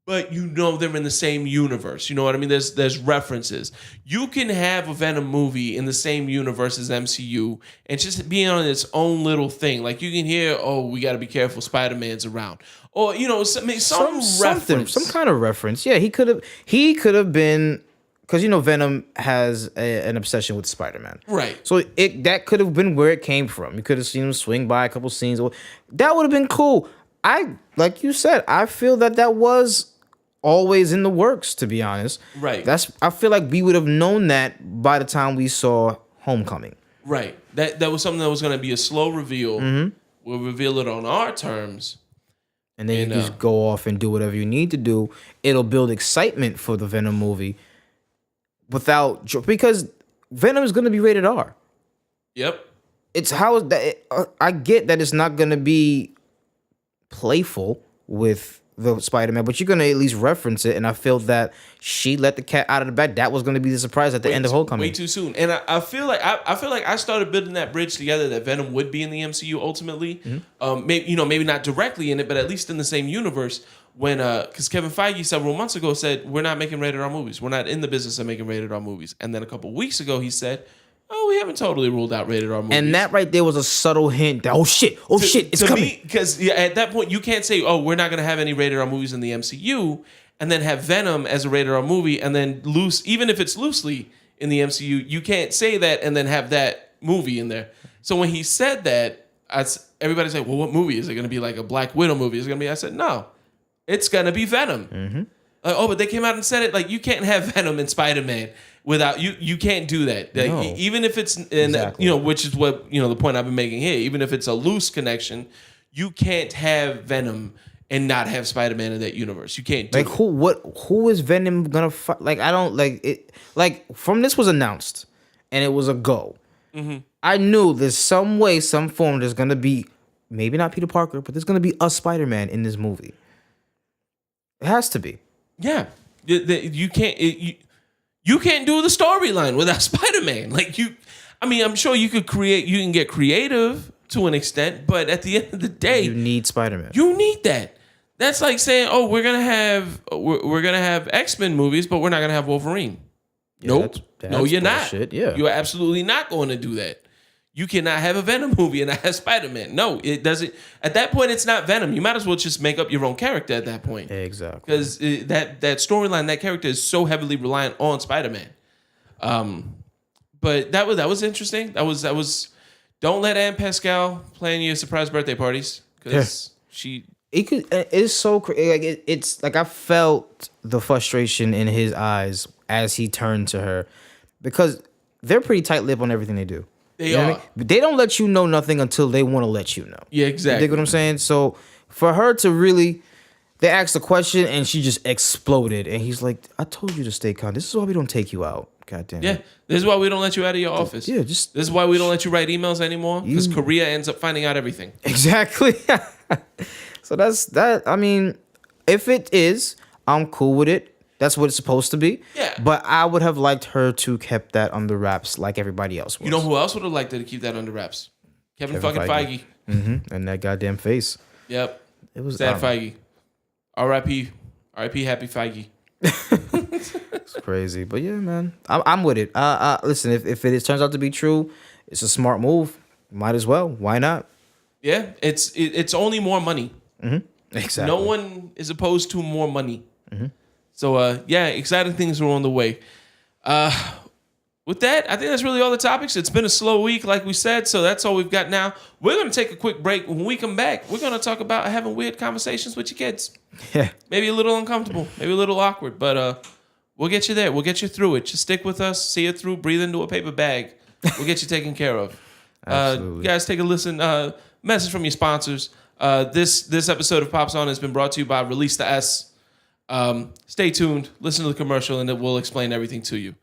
But they're in the same universe. You know what I mean? There's references. You can have a Venom movie in the same universe as MCU and just being on its own little thing. Like you can hear, oh, we got to be careful, Spider-Man's around, or some reference, some kind of reference. Yeah, he could have been, because Venom has an obsession with Spider-Man, right? So that could have been where it came from. You could have seen him swing by a couple scenes. That would have been cool. Like you said, I feel that was always in the works, to be honest. Right. I feel like we would have known that by the time we saw Homecoming. Right. That was something that was going to be a slow reveal. Mm-hmm. We'll reveal it on our terms. And then you just go off and do whatever you need to do. It'll build excitement for the Venom movie because Venom is going to be rated R. Yep. I get that it's not going to be playful with the Spider-Man, but you're gonna at least reference it, and I feel that she let the cat out of the bag. That was gonna be the surprise at the end of Homecoming. Way too soon, and I feel like I started building that bridge together that Venom would be in the MCU ultimately. Mm-hmm. Maybe not directly in it, but at least in the same universe. When because Kevin Feige several months ago said we're not making rated R movies. We're not in the business of making rated R movies, and then a couple weeks ago he said, oh, we haven't totally ruled out rated R movies. And that right there was a subtle hint that, oh shit, it's coming. Because at that point, you can't say, oh, we're not going to have any rated R movies in the MCU, and then have Venom as a rated R movie, and then even if it's loosely in the MCU, you can't say that and then have that movie in there. So when he said that, everybody's like, well, what movie? Is it going to be like a Black Widow movie? Is it going to be? I said, no, it's going to be Venom. Mm-hmm. But they came out and said it. Like, you can't have Venom and Spider-Man without you can't do that. Like, no. Even if it's which is what the point I've been making here. Even if it's a loose connection, you can't have Venom and not have Spider-Man in that universe. You can't do it. Who is Venom gonna fight? Like, I don't like it. Like, from this was announced and it was a go. Mm-hmm. I knew there's some way, some form. There's gonna be maybe not Peter Parker, but there's gonna be a Spider-Man in this movie. It has to be. Yeah, you can't. You can't do the storyline without Spider-Man. Like I'm sure you can get creative to an extent, but at the end of the day, you need Spider-Man. You need that. That's like saying, oh, we're gonna have X-Men movies, but we're not gonna have Wolverine. Yeah, nope. No, you're bullshit. not. Yeah. You're absolutely not going to do that. You cannot have a Venom movie and not have Spider-Man. No, it doesn't. At that point, it's not Venom. You might as well just make up your own character at that point. Exactly. Because that storyline, that character is so heavily reliant on Spider-Man. But that was interesting. That was. Don't let Aunt Pascal plan your surprise birthday parties because she. It's so crazy. Like it's like I felt the frustration in his eyes as he turned to her, because they're pretty tight-lipped on everything they do. They are. What I mean? They don't let you know nothing until they want to let you know. Yeah, exactly. You dig what I'm saying? So for her to really, they asked a question and she just exploded, and he's like, "I told you to stay calm. This is why we don't take you out. Goddamn." Yeah, this is why we don't let you out of your office. Yeah, this is why we don't let you write emails anymore, because Korea ends up finding out everything. Exactly. So that's that. I mean, if it is, I'm cool with it. That's what it's supposed to be. Yeah. But I would have liked her to kept that under wraps like everybody else was. You know who else would have liked her to keep that under wraps? Kevin fucking Feige. Mm-hmm. And that goddamn face. Yep. It was sad Feige. R.I.P. Happy Feige. It's crazy, but yeah, man, I'm with it. Listen, if it turns out to be true, it's a smart move. Might as well. Why not? Yeah, it's only more money. Mm-hmm. Exactly. No one is opposed to more money. Mm-hmm. So yeah, exciting things are on the way. With that, I think that's really all the topics. It's been a slow week, like we said, so that's all we've got now. We're going to take a quick break. When we come back, we're going to talk about having weird conversations with your kids. Yeah. Maybe a little uncomfortable, maybe a little awkward, but we'll get you there. We'll get you through it. Just stick with us, see it through, breathe into a paper bag. We'll get you taken care of. Absolutely. Guys, take a listen. Message from your sponsors. This episode of Pops On has been brought to you by Release the S. Stay tuned, listen to the commercial, and it will explain everything to you.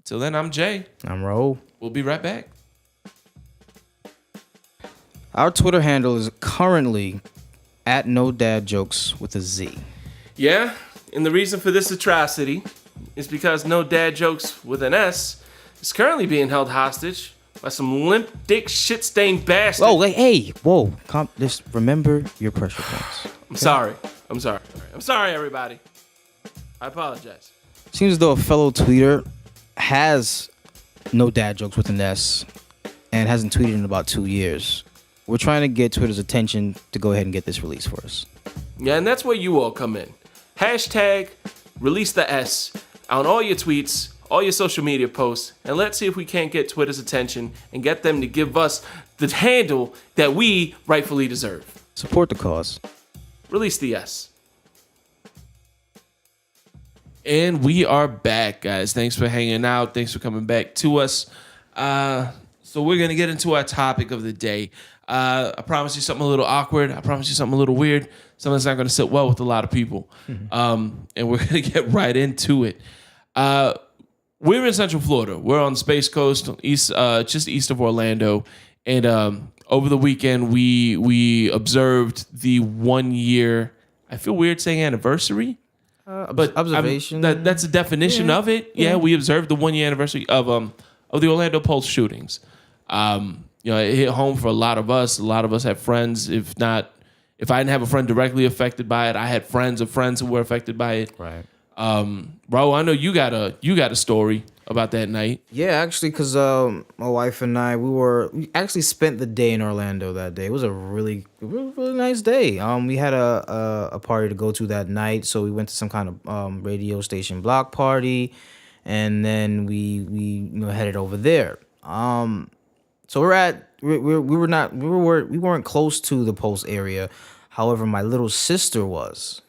Till then, I'm Jay. I'm Raul. We'll be right back. Our Twitter handle is currently at NoDadJokes with a Z. Yeah, and the reason for this atrocity is because NoDadJokes with an S is currently being held hostage by some limp dick shit-stained bastard. Oh, hey, whoa. Just remember your pressure points. Okay? I'm sorry, everybody. I apologize. Seems as though a fellow tweeter has no dad jokes with an S and hasn't tweeted in about 2 years. We're trying to get Twitter's attention to go ahead and get this released for us. Yeah, and that's where you all come in. Hashtag release the S on all your tweets, all your social media posts, and let's see if we can't get Twitter's attention and get them to give us the handle that we rightfully deserve. Support the cause. Release the S. And we are back, guys. Thanks for hanging out. Thanks for coming back to us. So we're going to get into our topic of the day. I promise you something a little awkward. I promise you something a little weird. Something that's not going to sit well with a lot of people. And we're going to get right into it. We're in Central Florida. We're on the Space Coast, just east of Orlando. And over the weekend, we observed the 1 year, I feel weird saying anniversary. But observation. That's the definition of it. Yeah, we observed the 1 year anniversary of the Orlando Pulse shootings. It hit home for a lot of us. A lot of us had friends. If I didn't have a friend directly affected by it, I had friends of friends who were affected by it. Right. Bro, I know you got a story about that night. Yeah, actually, because my wife and I, we actually spent the day in Orlando that day. It was a really nice day. We had a party to go to that night, so we went to some kind of radio station block party, and then we headed over there. So we weren't close to the Pulse area. However, my little sister was.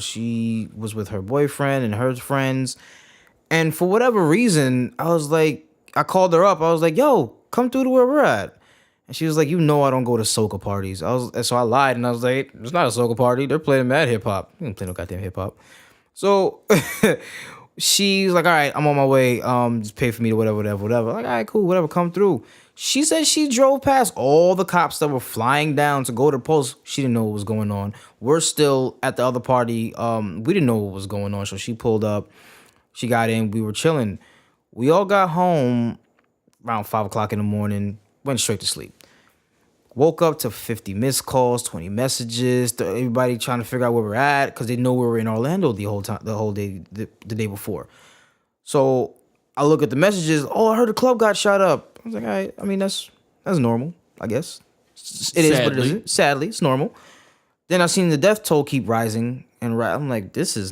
She was with her boyfriend and her friends. And for whatever reason, I called her up. I was like, yo, come through to where we're at. And she was like, I don't go to soca parties. So I lied and I was like, it's not a soca party. They're playing mad hip hop. You don't play no goddamn hip hop. So she's like, all right, I'm on my way. Just pay for me to whatever. Like, all right, cool, whatever, come through. She said she drove past all the cops that were flying down to go to the Post. She didn't know what was going on. We're still at the other party. We didn't know what was going on. So she pulled up. She got in. We were chilling. We all got home around 5 o'clock in the morning. Went straight to sleep. Woke up to 50 missed calls, 20 messages. Everybody trying to figure out where we're at because they know we were in Orlando the whole day, the day before. So I look at the messages. Oh, I heard the club got shot up. I was like, all right. I mean, that's normal, I guess. It is what it is. Sadly, it's normal. Then I seen the death toll keep rising, and I'm like, this is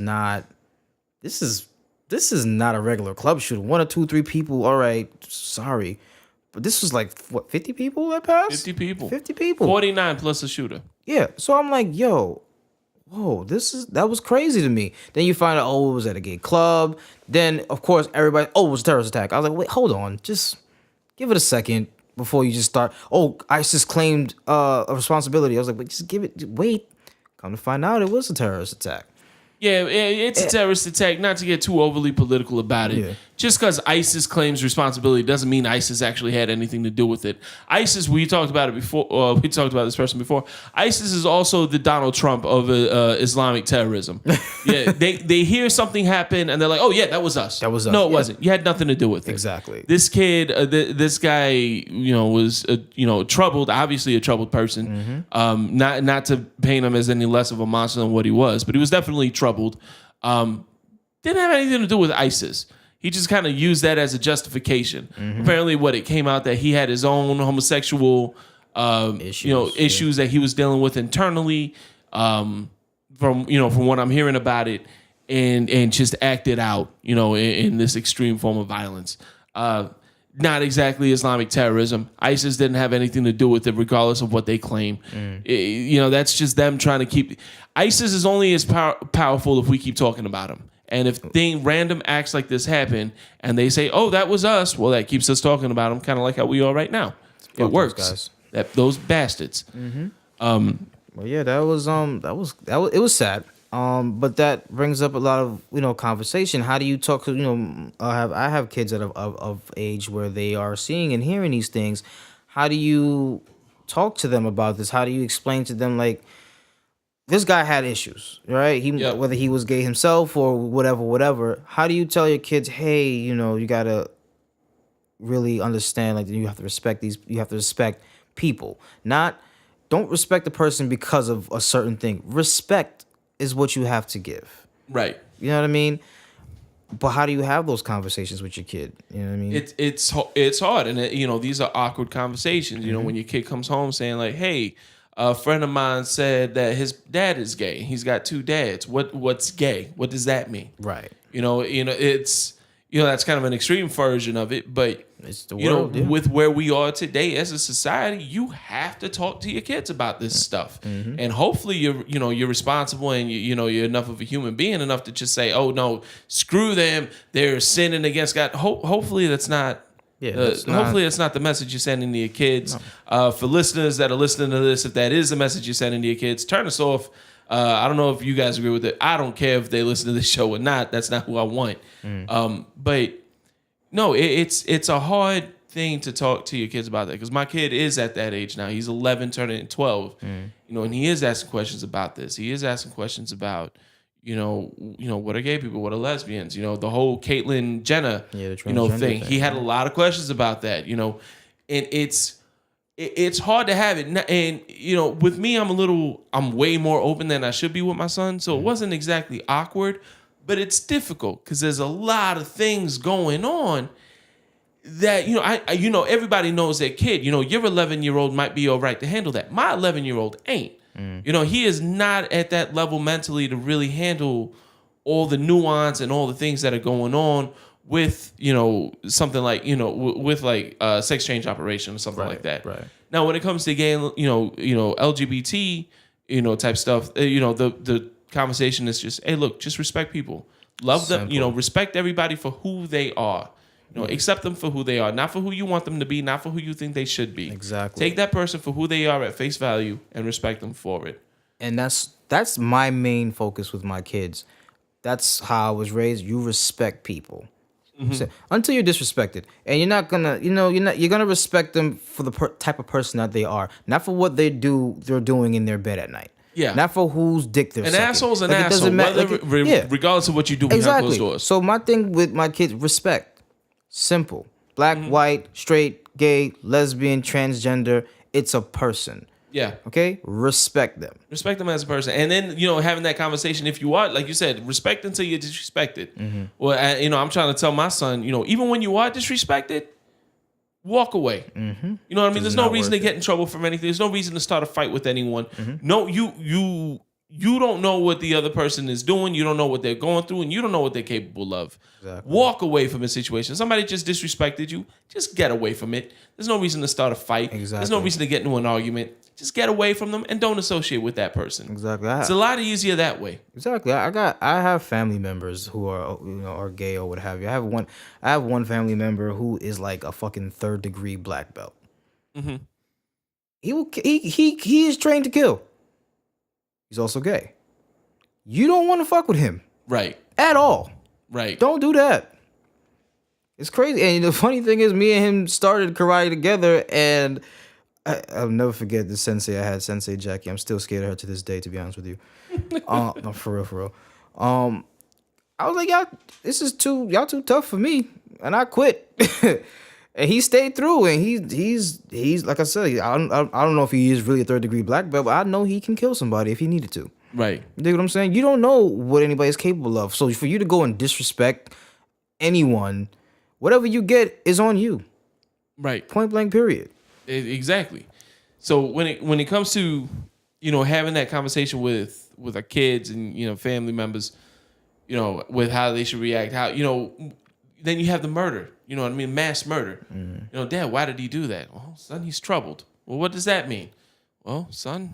this is not a regular club shooting. 1 or 2, 3 people. All right, sorry, but this was like what 50 people that passed. 50 people. 50 people. 49 plus a shooter. Yeah. So I'm like, yo, whoa, that was crazy to me. Then you find out, oh, it was at a gay club. Then of course everybody, oh, it was a terrorist attack. I was like, wait, hold on, just give it a second before you just start. Oh, ISIS claimed a responsibility. I was like, but just wait. Come to find out, it was a terrorist attack. Yeah, it's a terrorist attack. Not to get too overly political about it. Yeah. Just because ISIS claims responsibility doesn't mean ISIS actually had anything to do with it. ISIS, we talked about it before. We talked about this person before. ISIS is also the Donald Trump of Islamic terrorism. Yeah, they hear something happen and they're like, "Oh yeah, that was us." That was us. No, it Yeah. wasn't. You had nothing to do with it. Exactly. This kid, this guy, was troubled. Obviously, a troubled person. Not to paint him as any less of a monster than what he was, but he was definitely troubled. Didn't have anything to do with ISIS. He just kind of used that as a justification. Apparently, it came out that he had his own homosexual, issues that he was dealing with internally. From what I'm hearing about it, and just acted out, in this extreme form of violence. Not exactly Islamic terrorism. ISIS didn't have anything to do with it, regardless of what they claim. That's just them trying to keep. ISIS is only as powerful if we keep talking about them. And if random acts like this happen, and they say, "Oh, that was us," well, that keeps us talking about them, kind of like how we are right now. It works. Those bastards. Well, yeah, that was it was sad. But that brings up a lot of conversation. How do you talk? I have kids that are of age where they are seeing and hearing these things. How do you talk to them about this? How do you explain to them, like, this guy had issues, right? Whether he was gay himself or whatever. How do you tell your kids, hey, you gotta really understand, like, you have to respect you have to respect people. Don't respect the person because of a certain thing. Respect is what you have to give. Right. You know what I mean? But how do you have those conversations with your kid? You know what I mean? It's hard, and these are awkward conversations. When your kid comes home saying, like, "Hey, a friend of mine said that his dad is gay. He's got 2 dads. What's gay? What does that mean?" Right. It's that's kind of an extreme version of it, but it's the world. With where we are today as a society, you have to talk to your kids about this stuff, and hopefully you're responsible and you're enough of a human being enough to just say, "Oh no, screw them. They're sinning against God." Hopefully that's not. Hopefully it's not the message you're sending to your kids. No. For listeners that are listening to this, if that is the message you're sending to your kids, turn us off. I don't know if you guys agree with it. I don't care if they listen to this show or not. That's not who I want. But no, it's a hard thing to talk to your kids about that, because my kid is at that age now. He's 11, turning 12. And he is asking questions about this. He is asking questions about what are gay people? What are lesbians? The whole Caitlyn Jenner, thing. He had a lot of questions about that, and it's hard to have it. And, with me, I'm way more open than I should be with my son. So it wasn't exactly awkward, but it's difficult because there's a lot of things going on that, everybody knows that kid, your 11-year-old might be all right to handle that. My 11-year-old ain't. He is not at that level mentally to really handle all the nuance and all the things that are going on with, something like, with like sex change operation or something like that. Right. Now, when it comes to gay, LGBT, type stuff, the conversation is just, hey, look, just respect people. Love them, respect everybody for who they are. Accept them for who they are, not for who you want them to be, not for who you think they should be. Exactly. Take that person for who they are at face value and respect them for it. And that's my main focus with my kids. That's how I was raised. You respect people. So, until you're disrespected, and you're not gonna, you're gonna respect them for the type of person that they are, not for what they're doing in their bed at night. Yeah. Not for whose dick they're sucking. An asshole's an asshole, regardless of what you do behind closed doors. So my thing with my kids, respect. Simple. Black, white, straight, gay, lesbian, transgender. It's a person. Yeah. Okay? Respect them. Respect them as a person. And then, having that conversation, if you are, like you said, respect until you're disrespected. Well, I'm trying to tell my son, even when you are disrespected, walk away. You know what I mean? There's no reason to get in trouble from anything. There's no reason to start a fight with anyone. No, you you don't know what the other person is doing. You don't know what they're going through, and you don't know what they're capable of. Exactly. Walk away from a situation. Somebody just disrespected you. Just get away from it. There's no reason to start a fight. Exactly. There's no reason to get into an argument. Just get away from them and don't associate with that person. Exactly. It's a lot easier that way. Exactly. I have family members who are gay or what have you. I have one family member who is like a fucking 3rd degree black belt. Mm-hmm. He is trained to kill. He's also gay. You don't want to fuck with him. Right. At all. Right. Don't do that. It's crazy. And the funny thing is, me and him started karate together, and I'll never forget the sensei I had, Sensei Jackie. I'm still scared of her to this day, to be honest with you. No, for real. I was like, y'all too tough for me, and I quit. And he stayed through, and he's like I said, I don't know if he is really a 3rd degree black belt, but I know he can kill somebody if he needed to. Right. You dig what I'm saying? You don't know what anybody's capable of. So for you to go and disrespect anyone, whatever you get is on you. Right. Point blank, period. Exactly. So when it comes to, having that conversation with our kids and, family members, with how they should react, how, then you have the murder, you know what I mean? Mass murder. Mm. Dad, why did he do that? Well, son, he's troubled. Well, what does that mean? Well, son,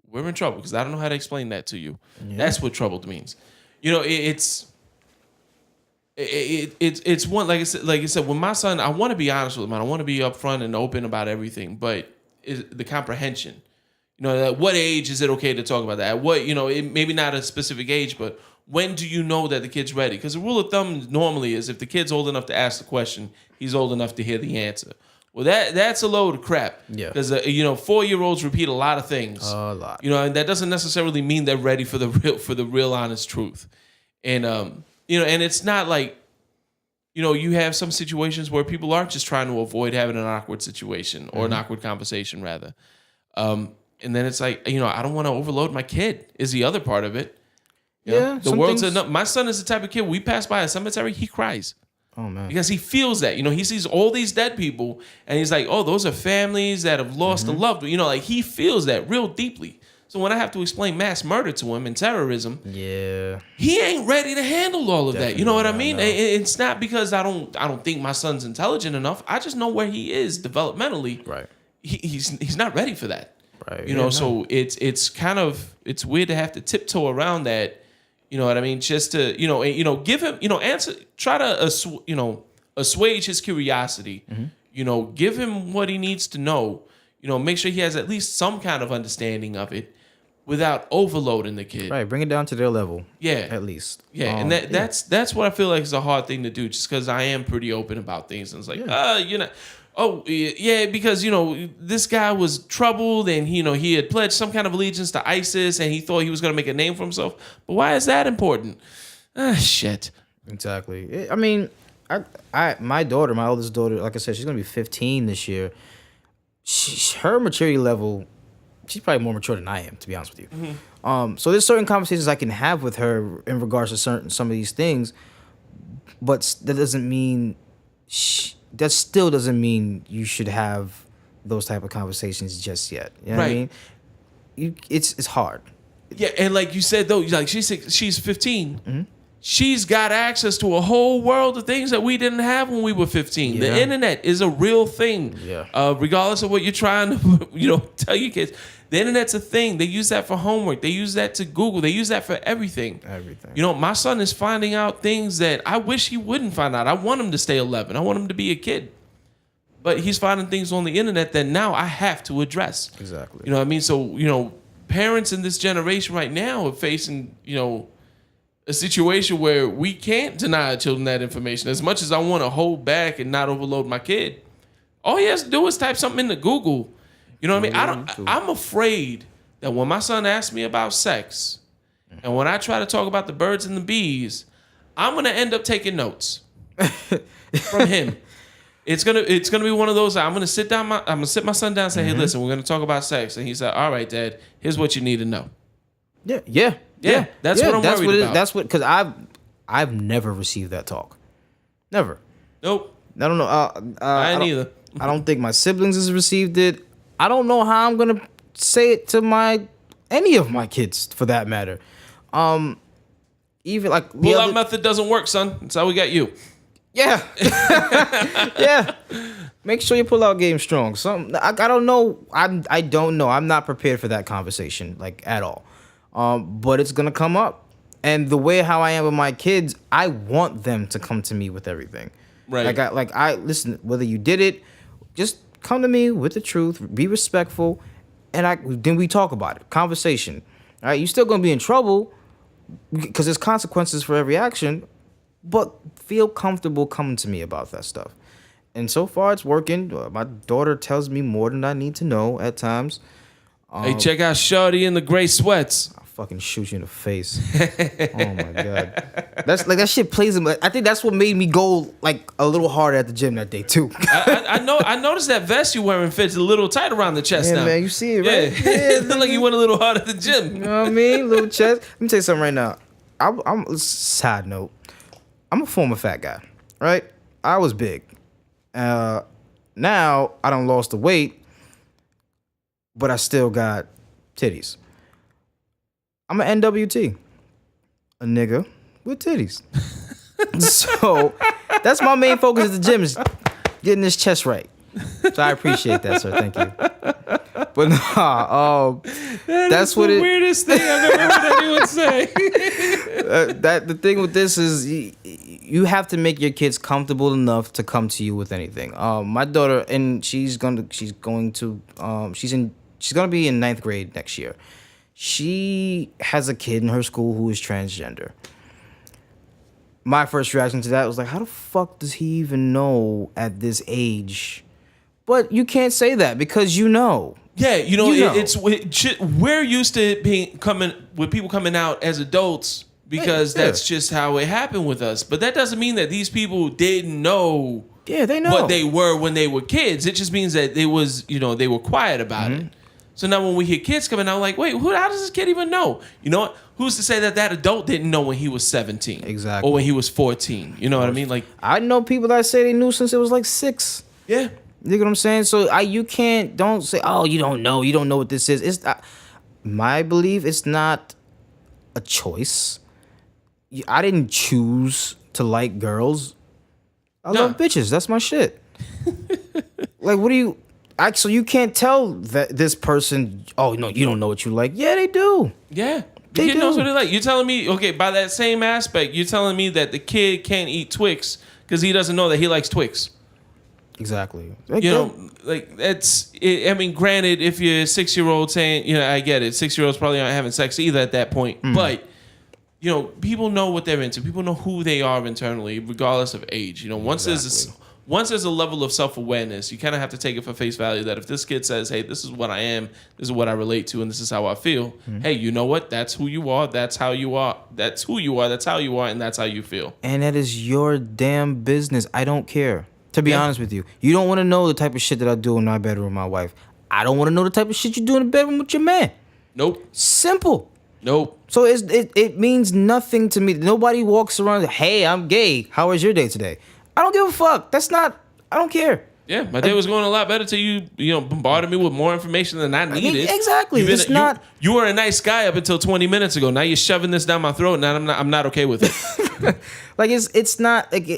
we're in trouble because I don't know how to explain that to you. Yeah. That's what troubled means. It's one, like I said, when my son, I want to be honest with him. I want to be upfront and open about everything, but the comprehension, at what age is it okay to talk about that? At what, maybe not a specific age, but when do you know that the kid's ready? Because the rule of thumb normally is if the kid's old enough to ask the question, he's old enough to hear the answer. Well, that's a load of crap. Yeah. Because 4-year-olds repeat a lot of things. A lot. And that doesn't necessarily mean they're ready for the real honest truth. And and it's not like, you have some situations where people are just trying to avoid having an awkward situation or an awkward conversation rather. And then it's like, I don't want to overload my kid is the other part of it. The world's enough. My son is the type of kid, we pass by a cemetery, he cries. Oh, man. Because he feels that. He sees all these dead people, and he's like, oh, those are families that have lost a loved one. He feels that real deeply. So when I have to explain mass murder to him and terrorism, he ain't ready to handle all of that. You know what I mean? It's not because I don't think my son's intelligent enough. I just know where he is developmentally. Right. He's not ready for that. Right. So it's kind of, it's weird to have to tiptoe around that. You know what I mean? Just to, give him, answer, try to, assuage his curiosity, give him what he needs to know, make sure he has at least some kind of understanding of it without overloading the kid. Right. Bring it down to their level. Yeah. At least. Yeah. And that's what I feel like is a hard thing to do just because I am pretty open about things. And it's like, oh, yeah, because, this guy was troubled and, he had pledged some kind of allegiance to ISIS and he thought he was going to make a name for himself. But why is that important? Shit. Exactly. I mean, my oldest daughter, like I said, she's going to be 15 this year. Her maturity level, she's probably more mature than I am, to be honest with you. Mm-hmm. So there's certain conversations I can have with her in regards to some of these things, but that doesn't mean... that still doesn't mean you should have those type of conversations just yet. You know what I mean? It's hard. Yeah, and like you said though, like she's 15. Mm-hmm. She's got access to a whole world of things that we didn't have when we were 15. Yeah. The internet is a real thing. Yeah. Regardless of what you're trying to tell your kids. The internet's a thing. They use that for homework. They use that to Google. They use that for everything. My son is finding out things that I wish he wouldn't find out. I want him to stay 11. I want him to be a kid. But he's finding things on the internet that now I have to address. Exactly. You know what I mean? So, parents in this generation right now are facing, a situation where we can't deny our children that information. As much as I want to hold back and not overload my kid, all he has to do is type something into Google. You know what I mean? I'm afraid that when my son asks me about sex, and when I try to talk about the birds and the bees, I'm gonna end up taking notes from him. It's gonna be one of those. I'm gonna sit my son down and say, hey, listen, we're gonna talk about sex, and he said, all right, Dad, here's what you need to know. Yeah. That's what I'm worried about. That's what, because I've never received that talk. Never. Nope. I don't know. I ain't either. I don't think my siblings has received it. I don't know how I'm going to say it to my Any of my kids, for that matter. Even like Pull-out method doesn't work, son. That's how we got you. Yeah. Yeah. Make sure you pull out game strong. I don't know. I don't know. I'm not prepared for that conversation, like, at all. But it's gonna come up. And the way how I am with my kids, I want them to come to me with everything. Right. I listen, whether you did it, just come to me with the truth, be respectful, and then we talk about it. Conversation. All right, you're still gonna be in trouble because there's consequences for every action, but feel comfortable coming to me about that stuff. And so far, it's working. My daughter tells me more than I need to know at times. Hey, check out Shorty in the gray sweats. I'll fucking shoot you in the face. Oh my god, that's like that shit plays him. I think that's what made me go like a little harder at the gym that day too. I know. I noticed that vest you're wearing fits a little tight around the chest Yeah, now. man, you see it, right? Yeah, Yeah, it looked like you went a little hard at the gym. You know what I mean? Little chest. Let me tell you something right now. I'm side note. I'm a former fat guy, right? I was big. Now I done lost the weight, but I still got titties. I'm an NWT, a nigga with titties. So that's my main focus at the gym is getting this chest right. So I appreciate that, sir. Thank you. But nah, that's what the weirdest thing I've ever heard anyone say. That the thing with this is you have to make your kids comfortable enough to come to you with anything. My daughter, and she's gonna be in 9th grade next year. She has a kid in her school who is transgender. My first reaction to that was like, how the fuck does he even know at this age? But you can't say that because you know. Yeah, we're used to it coming with people coming out as adults because that's just how it happened with us. But that doesn't mean that these people didn't know. Yeah, they know what they were when they were kids. It just means that they were quiet about it. So now when we hear kids coming out, like, wait, how does this kid even know? You know what? Who's to say that adult didn't know when he was 17? Exactly. Or when he was 14? You know what I mean? Like, I know people that say they knew since it was like 6. Yeah. You know what I'm saying? So don't say, oh, you don't know what this is. It's my belief. It's not a choice. I didn't choose to like girls. I love bitches. That's my shit. Like, what do you? So you can't tell that this person, oh no, you don't know what you like. Yeah, they do. Yeah. The kid knows what they like. You're telling me, okay, by that same aspect, you're telling me that the kid can't eat Twix because he doesn't know that he likes Twix. Exactly. That's. I mean, granted, if you're a 6-year-old saying, I get it. 6-year-olds probably aren't having sex either at that point. But, people know what they're into. People know who they are internally, regardless of age. Once there's a level of self-awareness, you kind of have to take it for face value that if this kid says, hey, this is what I am, this is what I relate to, and this is how I feel, hey, you know what? That's who you are. That's how you are. That's who you are. That's how you are, and that's how you feel. And that is your damn business. I don't care. To be honest with you, you don't want to know the type of shit that I do in my bedroom with my wife. I don't want to know the type of shit you do in the bedroom with your man. Nope. Simple. Nope. So it means nothing to me. Nobody walks around, hey, I'm gay. How was your day today? I don't give a fuck. I don't care. Yeah, my day was going a lot better till you bombarded me with more information than I needed. Exactly. You were a nice guy up until 20 minutes ago. Now you're shoving this down my throat, and I'm not okay with it. Like it's not like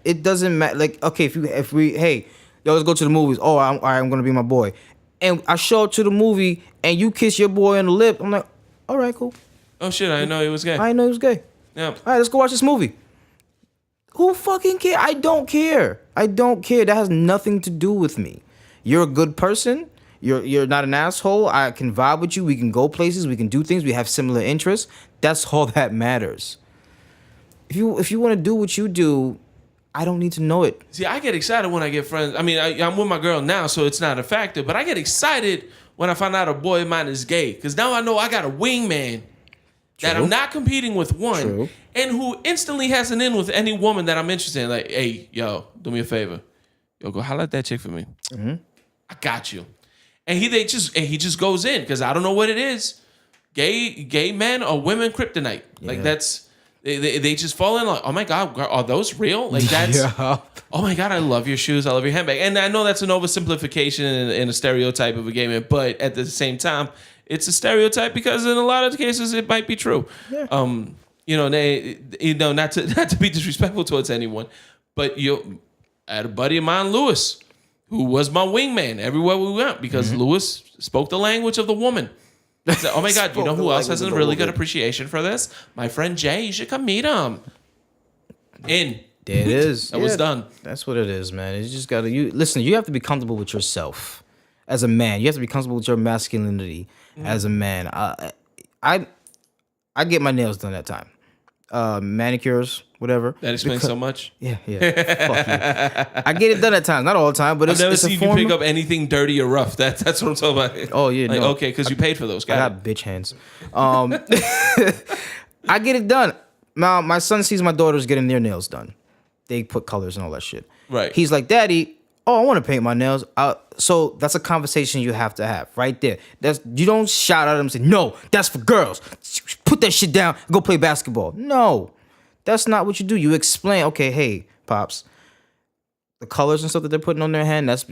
it doesn't matter. Like, okay, if we hey, let's go to the movies. Oh, I'm gonna be my boy, and I show up to the movie and you kiss your boy on the lip. I'm like, all right, cool. Oh shit, I didn't know he was gay. I didn't know he was gay. Yeah. All right, let's go watch this movie. Who fucking care? I don't care. That has nothing to do with me. You're a good person. You're not an asshole. I can vibe with you. We can go places. We can do things. We have similar interests. That's all that matters. If you want to do what you do, I don't need to know it. See, I get excited when I get friends. I mean, I'm with my girl now, so it's not a factor. But I get excited when I find out a boy of mine is gay. Because now I know I got a wingman that I'm not competing with one. And who instantly has an in with any woman that I'm interested in. Like, hey, yo, do me a favor. Yo, go holler at that chick for me. I got you. And he just goes in because I don't know what it is. Gay men or women kryptonite. Like that's they just fall in like, oh my God, are those real? Like that's oh my God, I love your shoes, I love your handbag. And I know that's an oversimplification and a stereotype of a gay man, but at the same time, it's a stereotype because in a lot of cases it might be true. Yeah. Not to be disrespectful towards anyone, but I had a buddy of mine, Lewis, who was my wingman everywhere we went because Lewis spoke the language of the woman. I said, oh my God, you know who else has a really good appreciation for this? My friend Jay, you should come meet him. There it is. That was done. That's what it is, man. You just gotta listen. You have to be comfortable with yourself as a man. You have to be comfortable with your masculinity as a man. I get my nails done at time. Manicures, whatever. That explains so much. Yeah. Fuck you. I get it done at times, not all the time, but I've never seen you pick up anything dirty or rough. That's what I'm talking about. Oh yeah, like, no. Okay, because you paid for those. I got bitch hands. I get it done. Now my son sees my daughters getting their nails done. They put colors and all that shit. Right. He's like, Daddy, I want to paint my nails. So that's a conversation you have to have right there. You don't shout at them and say, no, that's for girls. Put that shit down and go play basketball. No, that's not what you do. You explain, okay, hey, Pops, the colors and stuff that they're putting on their hand, that's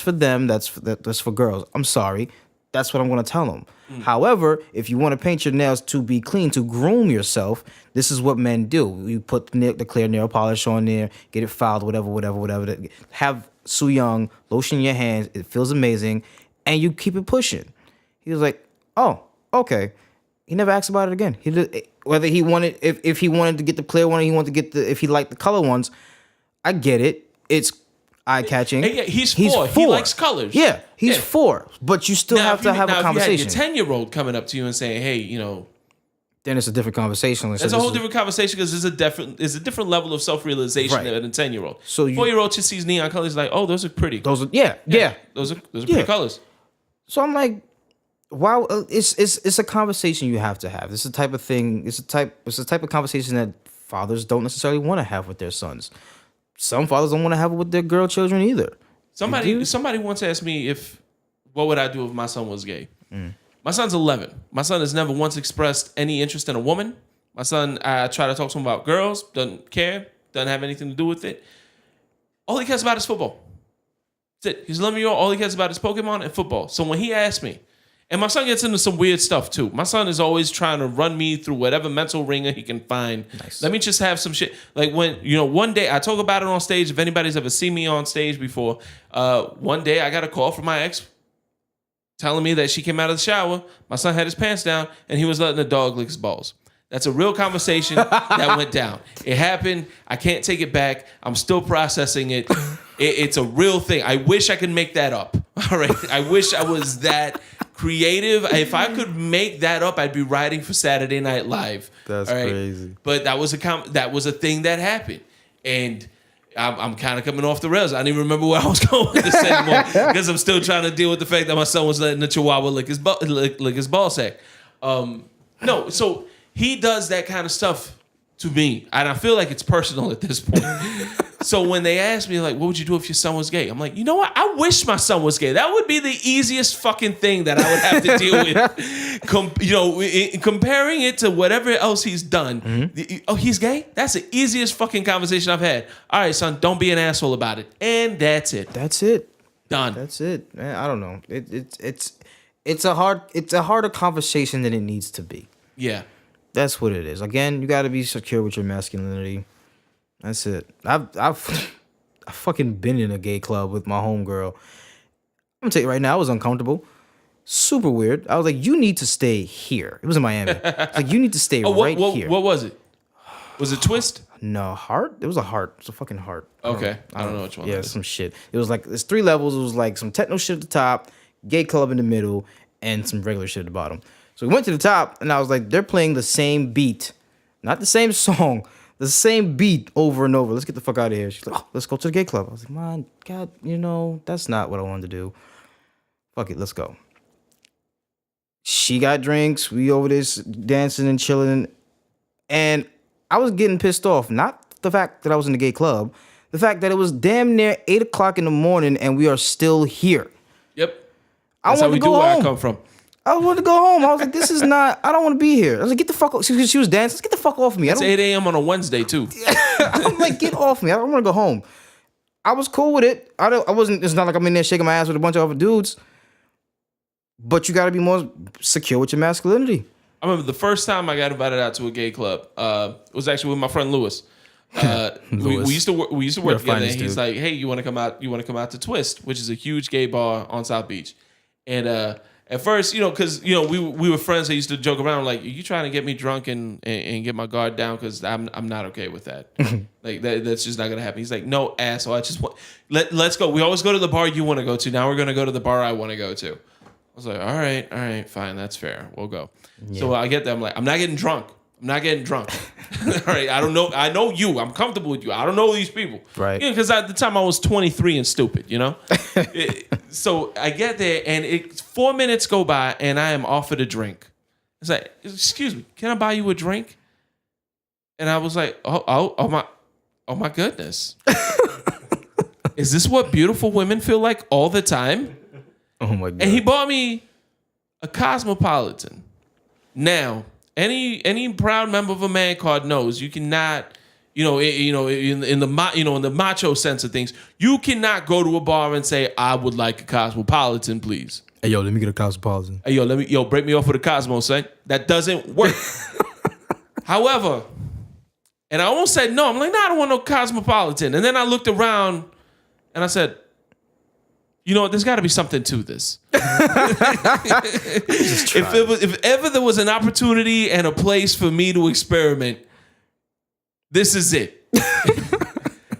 for them. That's for girls. I'm sorry. That's what I'm going to tell them. However, if you want to paint your nails to be clean, to groom yourself, this is what men do. You put the clear nail polish on there, get it filed, whatever. Have Su Young lotion your hands. It feels amazing, and you keep it pushing. He was like, "Oh, okay." He never asked about it again. Whether he wanted, if he wanted to get the clear one, or he wanted to get if he liked the color ones. I get it. It's eye-catching. Yeah, he's four. He likes colors. Yeah, he's 4. But you still have to have a conversation. If you had your 10-year-old coming up to you and saying, hey, then it's a different conversation. That's a whole different conversation because there's a different level of self-realization than a 10-year-old. So 4-year-old just sees neon colors like, oh, those are pretty. Those are yeah. Those are pretty colors. So I'm like, wow, it's a conversation you have to have. It's a type of thing. It's a type of conversation that fathers don't necessarily want to have with their sons. Some fathers don't want to have it with their girl children either. Somebody once asked me what would I do if my son was gay? My son's 11. My son has never once expressed any interest in a woman. My son, I try to talk to him about girls, doesn't care, doesn't have anything to do with it. All he cares about is football. That's it. He's 11-year-old. All he cares about is Pokemon and football. So when he asked me, and my son gets into some weird stuff too. My son is always trying to run me through whatever mental ringer he can find. Nice. Let me just have some shit. Like when, one day, I talk about it on stage. If anybody's ever seen me on stage before, one day I got a call from my ex telling me that she came out of the shower, my son had his pants down, and he was letting the dog lick his balls. That's a real conversation that went down. It happened. I can't take it back. I'm still processing it. It's a real thing. I wish I could make that up. All right. I wish I was that creative. If I could make that up, I'd be writing for Saturday Night Live. That's crazy. But that was a thing that happened, and I'm kind of coming off the rails. I don't even remember where I was going with this anymore because I'm still trying to deal with the fact that my son was letting the Chihuahua lick his ball sack. No, so he does that kind of stuff to me, and I feel like it's personal at this point. So when they ask me, like, what would you do if your son was gay? I'm like, you know what? I wish my son was gay. That would be the easiest fucking thing that I would have to deal with. Comparing it to whatever else he's done. Mm-hmm. Oh, he's gay? That's the easiest fucking conversation I've had. All right, son, don't be an asshole about it. And that's it. That's it. Done. That's it. Man, I don't know. It's a harder conversation than it needs to be. Yeah. That's what it is. Again, you got to be secure with your masculinity. That's it. I've fucking been in a gay club with my homegirl. I'm gonna tell you right now, I was uncomfortable. Super weird. I was like, you need to stay here. It was in Miami. It's like, you need to stay here. What was it? Was it Twist? No, Heart? It was a Heart. It was a fucking Heart. Okay. I don't know which one. Yeah, some shit. It was like, there's 3 levels. It was like some techno shit at the top, gay club in the middle, and some regular shit at the bottom. So we went to the top, and I was like, they're playing the same beat. Not the same song. The same beat over and over. Let's get the fuck out of here. She's like, oh, let's go to the gay club. I was like, man, God, that's not what I wanted to do. Fuck it, let's go. She got drinks. We over this dancing and chilling. And I was getting pissed off. Not the fact that I was in the gay club. The fact that it was damn near 8 o'clock in the morning and we are still here. Yep. That's how we do where I come from. I wanted to go home. I was like, this is not, I don't want to be here. I was like, get the fuck off. She was dancing. Let's get the fuck off me. It's 8 a.m. on a Wednesday, too. I'm like, get off me. I don't want to go home. I was cool with it. It's not like I'm in there shaking my ass with a bunch of other dudes. But you got to be more secure with your masculinity. I remember the first time I got invited out to a gay club was actually with my friend Lewis. Lewis. We used to work You're together. And dude. he's like, "Hey, you want to come out? You want to come out to Twist, which is a huge gay bar on South Beach?" And at first, because we were friends. I used to joke around like, "Are you trying to get me drunk and get my guard down? Because I'm not okay with that. Like that's just not gonna happen." He's like, "No, asshole. I just want let's go. We always go to the bar you want to go to. Now we're gonna go to the bar I want to go to." I was like, all right, fine, that's fair. We'll go. Yeah. So I get there. I'm like, I'm not getting drunk. All right, I don't know. I know you. I'm comfortable with you. I don't know these people. Right. Because at the time I was 23 and stupid, So I get there and 4 minutes go by and I am offered a drink. It's like, excuse me, can I buy you a drink? And I was like, oh my goodness. Is this what beautiful women feel like all the time? Oh my God. And he bought me a Cosmopolitan. Now, any proud member of a man card knows you cannot, in the macho sense of things, you cannot go to a bar and say, "I would like a Cosmopolitan, please." Hey, yo, let me get a Cosmopolitan. Hey, yo, break me off with a Cosmo, son. That doesn't work. However, and I almost said no. I'm like, "No, I don't want no Cosmopolitan." And then I looked around and I said, "You know what? There's got to be something to this." If ever there was an opportunity and a place for me to experiment, this is it.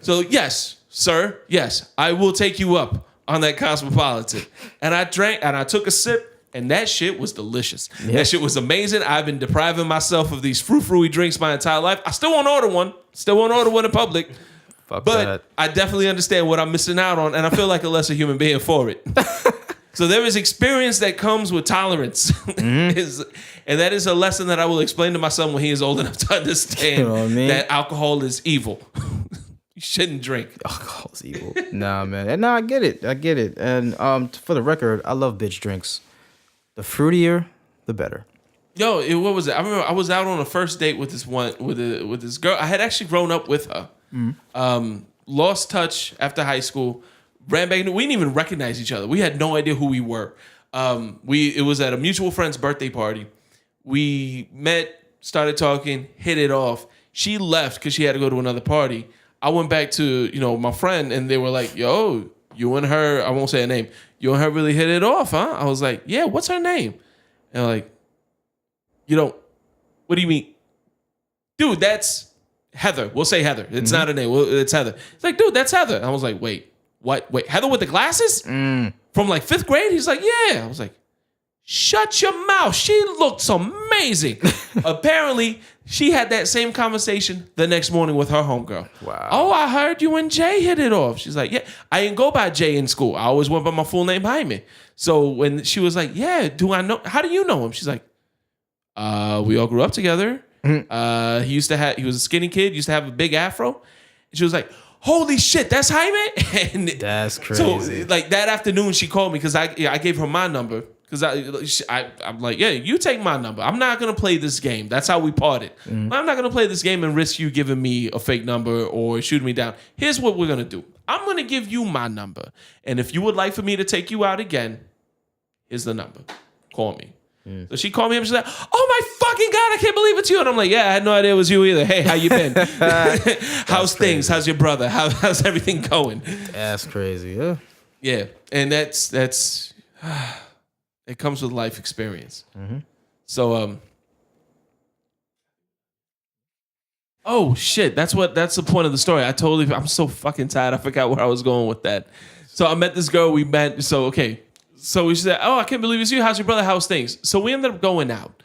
So yes, sir, yes, I will take you up on that Cosmopolitan. And I drank and I took a sip, and that shit was delicious. Yeah. That shit was amazing. I've been depriving myself of these frou-frou drinks my entire life. I still won't order one. In public. But that. I definitely understand what I'm missing out on, and I feel like a lesser human being for it. So there is experience that comes with tolerance. Mm-hmm. And that is a lesson that I will explain to my son when he is old enough to understand that alcohol is evil. You shouldn't drink. Alcohol is evil. Nah, man. And I get it. And for the record, I love bitch drinks. The fruitier, the better. Yo, what was it? I remember I was out on a first date with this girl. I had actually grown up with her. Mm-hmm. Lost touch after high school. Ran back. We didn't even recognize each other. We had no idea who we were. It was at a mutual friend's birthday party. We met, started talking, hit it off. She left because she had to go to another party. I went back to my friend, and they were like, "Yo, you and her." I won't say her name. You and her really hit it off, huh? I was like, "Yeah, what's her name?" And like, what do you mean, dude? That's Heather. We'll say Heather. It's not a name. It's Heather. It's like, dude, that's Heather. And I was like, wait, what? Wait, Heather with the glasses? From like 5th grade? He's like, yeah. I was like, shut your mouth. She looks amazing. Apparently, she had that same conversation the next morning with her homegirl. Wow. Oh, I heard you and Jay hit it off. She's like, yeah. I didn't go by Jay in school. I always went by my full name, Jaime. So when she was like, yeah, do I know? How do you know him? She's like, we all grew up together. Mm-hmm. He was a skinny kid, used to have a big afro. And she was like, holy shit, that's Jaime? And that's crazy. So like that afternoon she called me because I gave her my number. Because I'm like, yeah, you take my number. I'm not going to play this game. That's how we parted. Mm-hmm. I'm not going to play this game and risk you giving me a fake number or shooting me down. Here's what we're going to do. I'm going to give you my number. And if you would like for me to take you out again, here's the number. Call me. So she called me up and she's like, oh my fucking God, I can't believe it's you. And I'm like, yeah, I had no idea it was you either. Hey, how you been? How's things? How's your brother? How's everything going? That's crazy. Yeah. Yeah. And that's it comes with life experience. Mm-hmm. So, oh shit, that's the point of the story. I'm so fucking tired. I forgot where I was going with that. So I met this girl, we met. So, okay. So we said, oh, I can't believe it's you. How's your brother? How's things? So we ended up going out.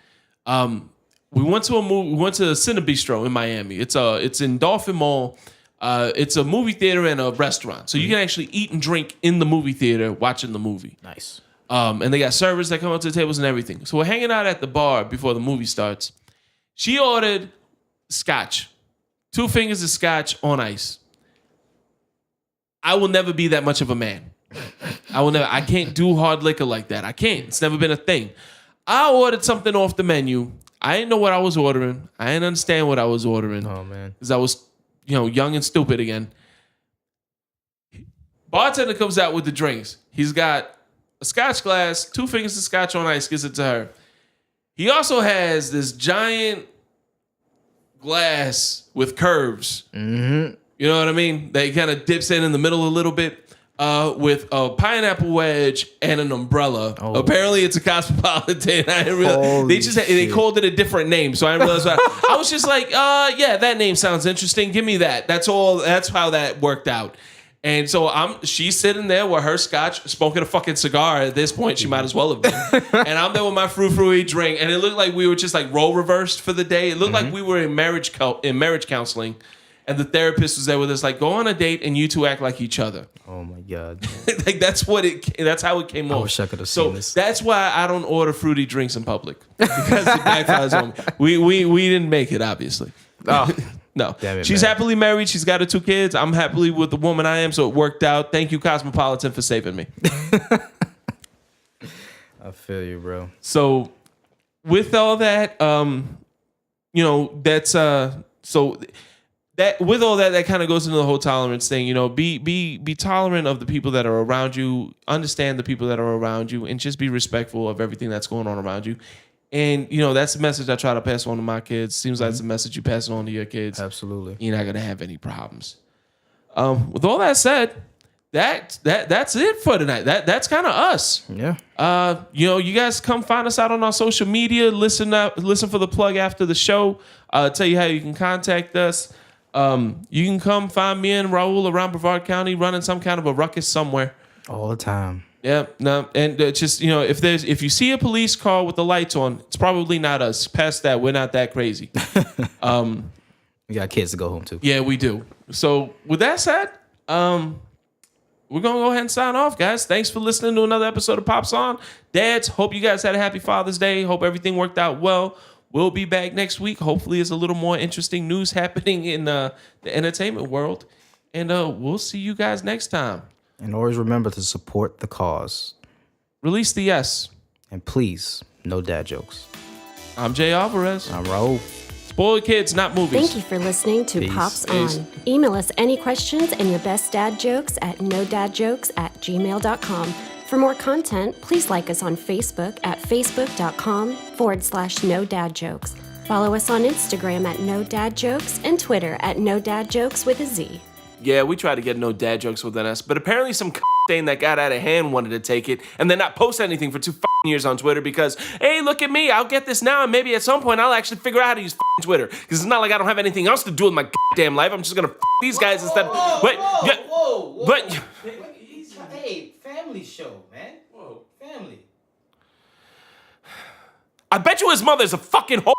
We went to Cinebistro in Miami. It's in Dolphin Mall. It's a movie theater and a restaurant. So you can actually eat and drink in the movie theater watching the movie. Nice. And they got servers that come up to the tables and everything. So we're hanging out at the bar before the movie starts. She ordered scotch. 2 fingers of scotch on ice. I will never be that much of a man. I can't do hard liquor like that. I can't. It's never been a thing. I ordered something off the menu. I didn't know what I was ordering. I didn't understand what I was ordering. Oh, man. Because I was, young and stupid again. Bartender comes out with the drinks. He's got a scotch glass, 2 fingers of scotch on ice, gives it to her. He also has this giant glass with curves. Mm-hmm. You know what I mean? That he kind of dips in the middle a little bit. With a pineapple wedge and an umbrella. Oh. Apparently, it's a Cosmopolitan. I didn't realize they called it a different name, so I didn't realize. I was just like, yeah, that name sounds interesting. Give me that. That's all. That's how that worked out. And so she's sitting there with her scotch, smoking a fucking cigar. At this point, she might as well have been. And I'm there with my frou-frou drink, and it looked like we were just like role reversed for the day. It looked like we were in marriage counseling. And the therapist was there with us, like, go on a date and you two act like each other. Oh my God. Like that's how it came off. I wish I could have seen this. That's why I don't order fruity drinks in public. Because it backfires on me. We didn't make it, obviously. Oh. No. Damn it, she's happily married. She's got her 2 kids. I'm happily with the woman I am, so it worked out. Thank you, Cosmopolitan, for saving me. I feel you, bro. So with all that, that's so that with all that kind of goes into the whole tolerance thing. Be tolerant of the people that are around you, understand the people that are around you, and just be respectful of everything that's going on around you. And that's the message I try to pass on to my kids. Seems like it's a message you pass on to your kids. Absolutely, you're not gonna have any problems. With all that said, that's it for tonight. That's kind of us. Yeah. You guys come find us out on our social media. Listen for the plug after the show. Tell you how you can contact us. You can come find me and Raul around Brevard County running some kind of a ruckus somewhere. All the time. Yeah, no, and just if you see a police car with the lights on, it's probably not us. Past that, we're not that crazy. We got kids to go home to. Yeah, we do. So with that said, we're gonna go ahead and sign off, guys. Thanks for listening to another episode of Pops On. Dads, hope you guys had a happy Father's Day. Hope everything worked out well. We'll be back next week. Hopefully, there's a little more interesting news happening in the entertainment world. And we'll see you guys next time. And always remember to support the cause. Release the S. And please, no dad jokes. I'm Jay Alvarez. I'm Raul. Spoiled kids, not movies. Thank you for listening to Pops On. Email us any questions and your best dad jokes at nodadjokes@gmail.com. For more content, please like us on Facebook at facebook.com/NoDadJokes. Follow us on Instagram at NoDadJokes and Twitter at NoDadJokes with a Z. Yeah, we tried to get no dad jokes within us, but apparently some thing that got out of hand wanted to take it and then not post anything for 2 years on Twitter because, hey, look at me, I'll get this now and maybe at some point I'll actually figure out how to use Twitter because it's not like I don't have anything else to do with my damn life. I'm just gonna these guys instead. Whoa. But hey, family show, man. Whoa, family. I bet you his mother's a fucking hoe.